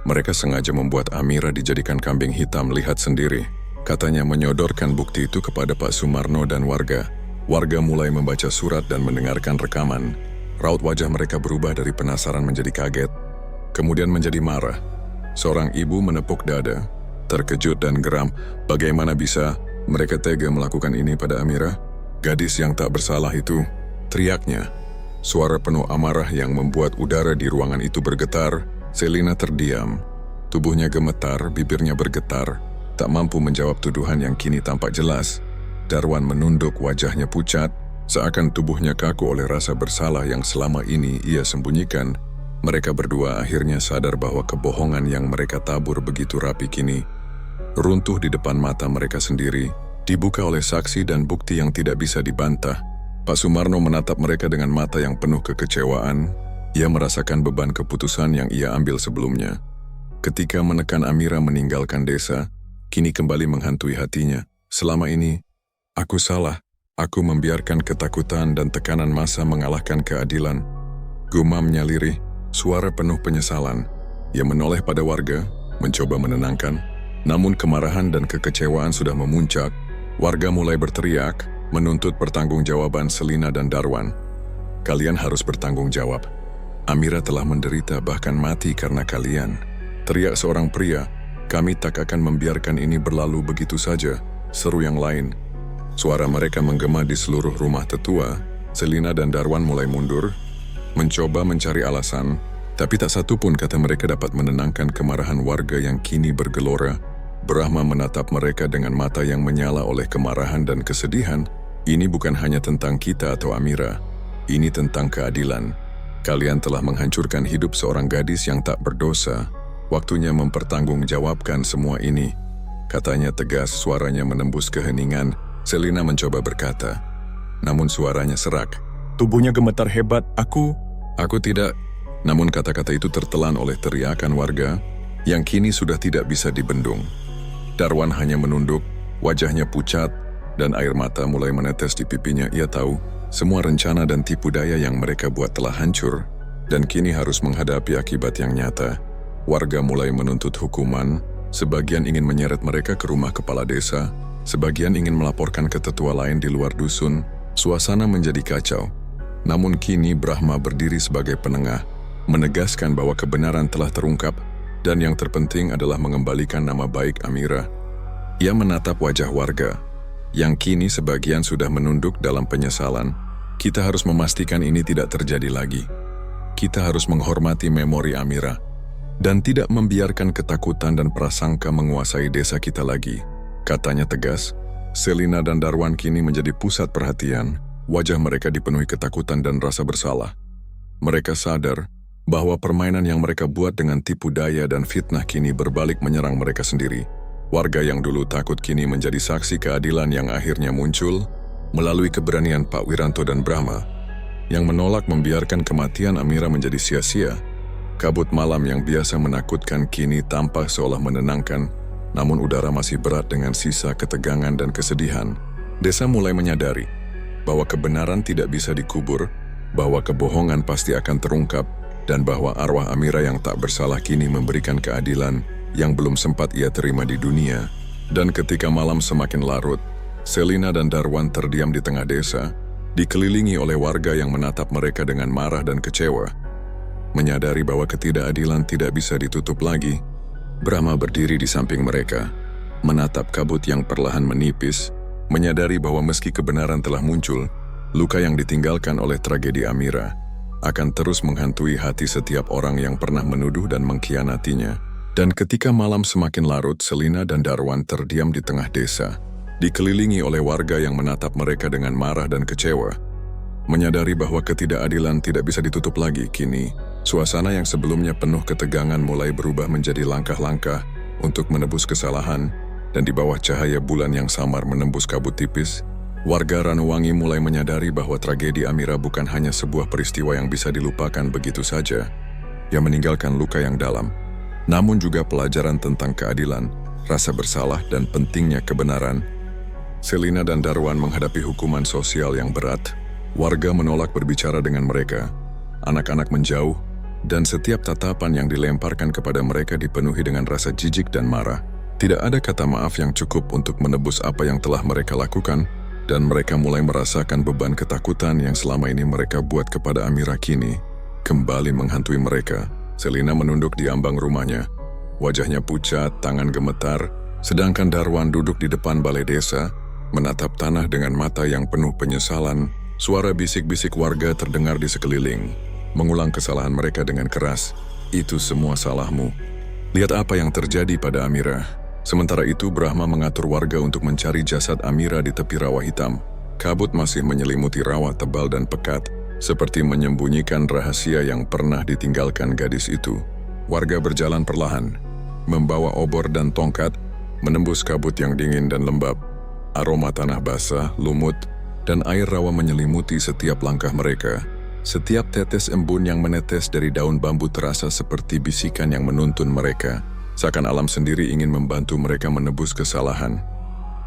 Mereka sengaja membuat Amira dijadikan kambing hitam, lihat sendiri. Katanya menyodorkan bukti itu kepada Pak Sumarno dan warga. Warga mulai membaca surat dan mendengarkan rekaman. Raut wajah mereka berubah dari penasaran menjadi kaget, kemudian menjadi marah. Seorang ibu menepuk dada, terkejut dan geram. Bagaimana bisa mereka tega melakukan ini pada Amira? Gadis yang tak bersalah itu, teriaknya. Suara penuh amarah yang membuat udara di ruangan itu bergetar. Selina terdiam. Tubuhnya gemetar, bibirnya bergetar, tak mampu menjawab tuduhan yang kini tampak jelas. Darwan menunduk, wajahnya pucat, seakan tubuhnya kaku oleh rasa bersalah yang selama ini ia sembunyikan. Mereka berdua akhirnya sadar bahwa kebohongan yang mereka tabur begitu rapi kini runtuh di depan mata mereka sendiri, dibuka oleh saksi dan bukti yang tidak bisa dibantah. Pak Sumarno menatap mereka dengan mata yang penuh kekecewaan. Ia merasakan beban keputusan yang ia ambil sebelumnya. Ketika menekan Amira meninggalkan desa, kini kembali menghantui hatinya. Selama ini, aku salah. Aku membiarkan ketakutan dan tekanan massa mengalahkan keadilan. Gumamnya lirih, suara penuh penyesalan. Ia menoleh pada warga, mencoba menenangkan. Namun kemarahan dan kekecewaan sudah memuncak. Warga mulai berteriak, menuntut pertanggungjawaban Selina dan Darwan. Kalian harus bertanggung jawab. Amira telah menderita bahkan mati karena kalian. Teriak seorang pria. Kami tak akan membiarkan ini berlalu begitu saja, seru yang lain. Suara mereka menggema di seluruh rumah tetua. Selina dan Darwan mulai mundur, mencoba mencari alasan, tapi tak satu pun kata mereka dapat menenangkan kemarahan warga yang kini bergelora. Brahma menatap mereka dengan mata yang menyala oleh kemarahan dan kesedihan. Ini bukan hanya tentang kita atau Amira. Ini tentang keadilan. Kalian telah menghancurkan hidup seorang gadis yang tak berdosa. Waktunya mempertanggungjawabkan semua ini. Katanya tegas, suaranya menembus keheningan. Selina mencoba berkata, namun suaranya serak. Tubuhnya gemetar hebat. Aku tidak. Namun kata-kata itu tertelan oleh teriakan warga yang kini sudah tidak bisa dibendung. Darwan hanya menunduk, wajahnya pucat, dan air mata mulai menetes di pipinya. Ia tahu, semua rencana dan tipu daya yang mereka buat telah hancur, dan kini harus menghadapi akibat yang nyata. Warga mulai menuntut hukuman, sebagian ingin menyeret mereka ke rumah kepala desa, sebagian ingin melaporkan ke tetua lain di luar dusun. Suasana menjadi kacau. Namun kini Brahma berdiri sebagai penengah. menegaskan bahwa kebenaran telah terungkap, dan yang terpenting adalah mengembalikan nama baik Amira. Ia menatap wajah warga, yang kini sebagian sudah menunduk dalam penyesalan. Kita harus memastikan ini tidak terjadi lagi. Kita harus menghormati memori Amira, dan tidak membiarkan ketakutan dan prasangka menguasai desa kita lagi, katanya tegas. Selina dan Darwan kini menjadi pusat perhatian. Wajah mereka dipenuhi ketakutan dan rasa bersalah. Mereka sadar bahwa permainan yang mereka buat dengan tipu daya dan fitnah kini berbalik menyerang mereka sendiri. Warga yang dulu takut kini menjadi saksi keadilan yang akhirnya muncul melalui keberanian Pak Wiranto dan Brahma, yang menolak membiarkan kematian Amira menjadi sia-sia. Kabut malam yang biasa menakutkan kini tampak seolah menenangkan, namun udara masih berat dengan sisa ketegangan dan kesedihan. Desa mulai menyadari bahwa kebenaran tidak bisa dikubur, bahwa kebohongan pasti akan terungkap, dan bahwa arwah Amira yang tak bersalah kini memberikan keadilan yang belum sempat ia terima di dunia. Dan ketika malam semakin larut, Selina dan Darwan terdiam di tengah desa, dikelilingi oleh warga yang menatap mereka dengan marah dan kecewa. Menyadari bahwa ketidakadilan tidak bisa ditutup lagi, Brahma berdiri di samping mereka, menatap kabut yang perlahan menipis, menyadari bahwa meski kebenaran telah muncul, luka yang ditinggalkan oleh tragedi Amira akan terus menghantui hati setiap orang yang pernah menuduh dan mengkhianatinya. Dan ketika malam semakin larut, Selina dan Darwan terdiam di tengah desa, dikelilingi oleh warga yang menatap mereka dengan marah dan kecewa. Menyadari bahwa ketidakadilan tidak bisa ditutup lagi, kini suasana yang sebelumnya penuh ketegangan mulai berubah menjadi langkah-langkah untuk menebus kesalahan. Dan di bawah cahaya bulan yang samar menembus kabut tipis, warga Ranuwangi mulai menyadari bahwa tragedi Amira bukan hanya sebuah peristiwa yang bisa dilupakan begitu saja, yang meninggalkan luka yang dalam, namun juga pelajaran tentang keadilan, rasa bersalah, dan pentingnya kebenaran. Selina dan Darwan menghadapi hukuman sosial yang berat. Warga menolak berbicara dengan mereka. Anak-anak menjauh, dan setiap tatapan yang dilemparkan kepada mereka dipenuhi dengan rasa jijik dan marah. Tidak ada kata maaf yang cukup untuk menebus apa yang telah mereka lakukan, dan mereka mulai merasakan beban ketakutan yang selama ini mereka buat kepada Amira kini kembali menghantui mereka. Selina menunduk di ambang rumahnya. Wajahnya pucat, tangan gemetar, sedangkan Darwan duduk di depan balai desa, menatap tanah dengan mata yang penuh penyesalan. Suara bisik-bisik warga terdengar di sekeliling, mengulang kesalahan mereka dengan keras. Itu semua salahmu. Lihat apa yang terjadi pada Amira. Sementara itu, Brahma mengatur warga untuk mencari jasad Amira di tepi rawa hitam. Kabut masih menyelimuti rawa tebal dan pekat, seperti menyembunyikan rahasia yang pernah ditinggalkan gadis itu. Warga berjalan perlahan, membawa obor dan tongkat, menembus kabut yang dingin dan lembab. Aroma tanah basah, lumut, dan air rawa menyelimuti setiap langkah mereka. Setiap tetes embun yang menetes dari daun bambu terasa seperti bisikan yang menuntun mereka. Seakan alam sendiri ingin membantu mereka menebus kesalahan.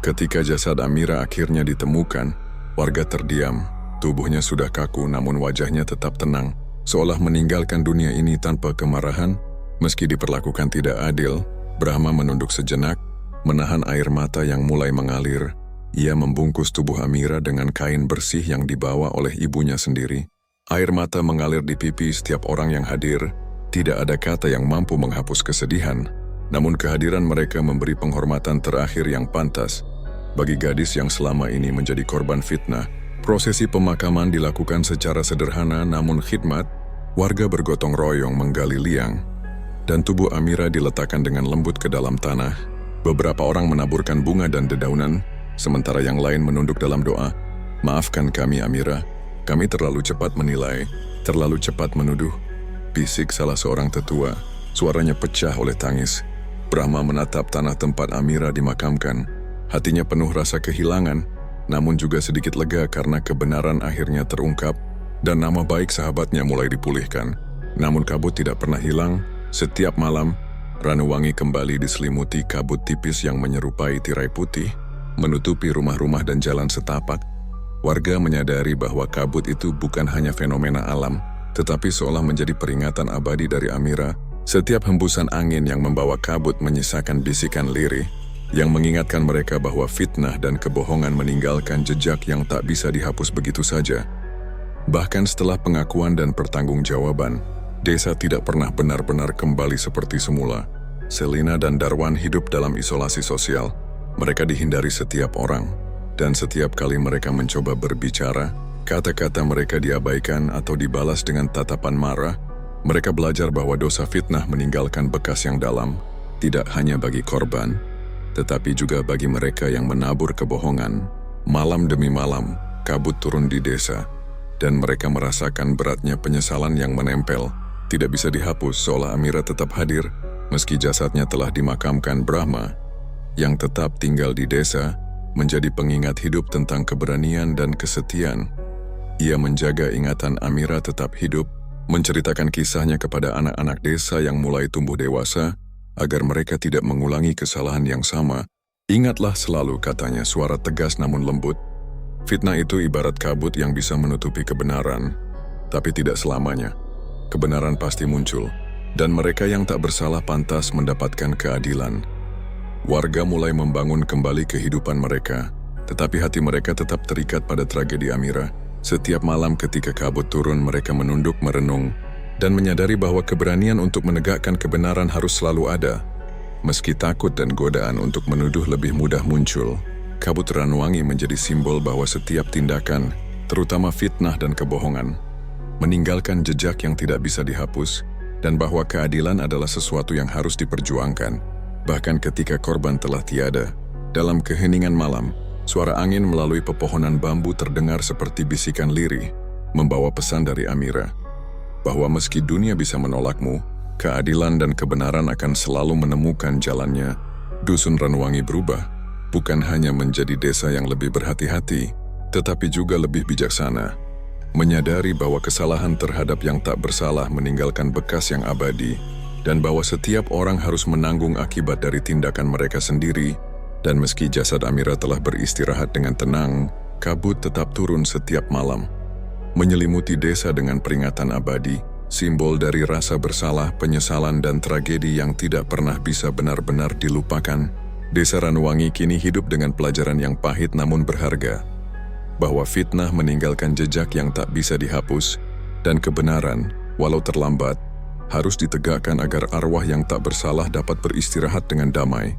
Ketika jasad Amira akhirnya ditemukan, warga terdiam. Tubuhnya sudah kaku namun wajahnya tetap tenang, seolah meninggalkan dunia ini tanpa kemarahan. Meski diperlakukan tidak adil, Brahma menunduk sejenak, menahan air mata yang mulai mengalir. Ia membungkus tubuh Amira dengan kain bersih yang dibawa oleh ibunya sendiri. Air mata mengalir di pipi setiap orang yang hadir. Tidak ada kata yang mampu menghapus kesedihan, namun kehadiran mereka memberi penghormatan terakhir yang pantas bagi gadis yang selama ini menjadi korban fitnah. Prosesi pemakaman dilakukan secara sederhana namun khidmat. Warga bergotong royong menggali liang, dan tubuh Amira diletakkan dengan lembut ke dalam tanah. Beberapa orang menaburkan bunga dan dedaunan, sementara yang lain menunduk dalam doa. Maafkan kami Amira, kami terlalu cepat menilai, terlalu cepat menuduh. Bisik salah seorang tetua, suaranya pecah oleh tangis. Brahma menatap tanah tempat Amira dimakamkan. Hatinya penuh rasa kehilangan, namun juga sedikit lega karena kebenaran akhirnya terungkap dan nama baik sahabatnya mulai dipulihkan. Namun kabut tidak pernah hilang. Setiap malam, Ranuwangi kembali diselimuti kabut tipis yang menyerupai tirai putih, menutupi rumah-rumah dan jalan setapak. Warga menyadari bahwa kabut itu bukan hanya fenomena alam, tetapi seolah menjadi peringatan abadi dari Amira. Setiap hembusan angin yang membawa kabut menyisakan bisikan lirih, yang mengingatkan mereka bahwa fitnah dan kebohongan meninggalkan jejak yang tak bisa dihapus begitu saja. Bahkan setelah pengakuan dan pertanggungjawaban, Desa tidak pernah benar-benar kembali seperti semula. Selina dan Darwan hidup dalam isolasi sosial. Mereka dihindari setiap orang, dan setiap kali mereka mencoba berbicara, kata-kata mereka diabaikan atau dibalas dengan tatapan marah. Mereka belajar bahwa dosa fitnah meninggalkan bekas yang dalam, tidak hanya bagi korban, tetapi juga bagi mereka yang menabur kebohongan. Malam demi malam, kabut turun di desa, dan mereka merasakan beratnya penyesalan yang menempel. Tidak bisa dihapus seolah Amira tetap hadir, meski jasadnya telah dimakamkan. Brahma, yang tetap tinggal di desa, menjadi pengingat hidup tentang keberanian dan kesetiaan. Ia menjaga ingatan Amira tetap hidup, menceritakan kisahnya kepada anak-anak desa yang mulai tumbuh dewasa, agar mereka tidak mengulangi kesalahan yang sama. Ingatlah selalu, katanya, suara tegas namun lembut. Fitnah itu ibarat kabut yang bisa menutupi kebenaran, tapi tidak selamanya. Kebenaran pasti muncul, dan mereka yang tak bersalah pantas mendapatkan keadilan. Warga mulai membangun kembali kehidupan mereka, tetapi hati mereka tetap terikat pada tragedi Amira. Setiap malam ketika kabut turun, mereka menunduk merenung, dan menyadari bahwa keberanian untuk menegakkan kebenaran harus selalu ada. Meski takut dan godaan untuk menuduh lebih mudah muncul, kabut Ranwangi menjadi simbol bahwa setiap tindakan, terutama fitnah dan kebohongan, meninggalkan jejak yang tidak bisa dihapus, dan bahwa keadilan adalah sesuatu yang harus diperjuangkan, bahkan ketika korban telah tiada. Dalam keheningan malam, suara angin melalui pepohonan bambu terdengar seperti bisikan lirih, membawa pesan dari Amira, bahwa meski dunia bisa menolakmu, keadilan dan kebenaran akan selalu menemukan jalannya. Dusun Ranwangi berubah, bukan hanya menjadi desa yang lebih berhati-hati, tetapi juga lebih bijaksana. Menyadari bahwa kesalahan terhadap yang tak bersalah meninggalkan bekas yang abadi, dan bahwa setiap orang harus menanggung akibat dari tindakan mereka sendiri. Dan meski jasad Amira telah beristirahat dengan tenang, kabut tetap turun setiap malam, menyelimuti desa dengan peringatan abadi, simbol dari rasa bersalah, penyesalan, dan tragedi yang tidak pernah bisa benar-benar dilupakan. Desa Ranwangi kini hidup dengan pelajaran yang pahit namun berharga, bahwa fitnah meninggalkan jejak yang tak bisa dihapus, dan kebenaran, walau terlambat, harus ditegakkan agar arwah yang tak bersalah dapat beristirahat dengan damai.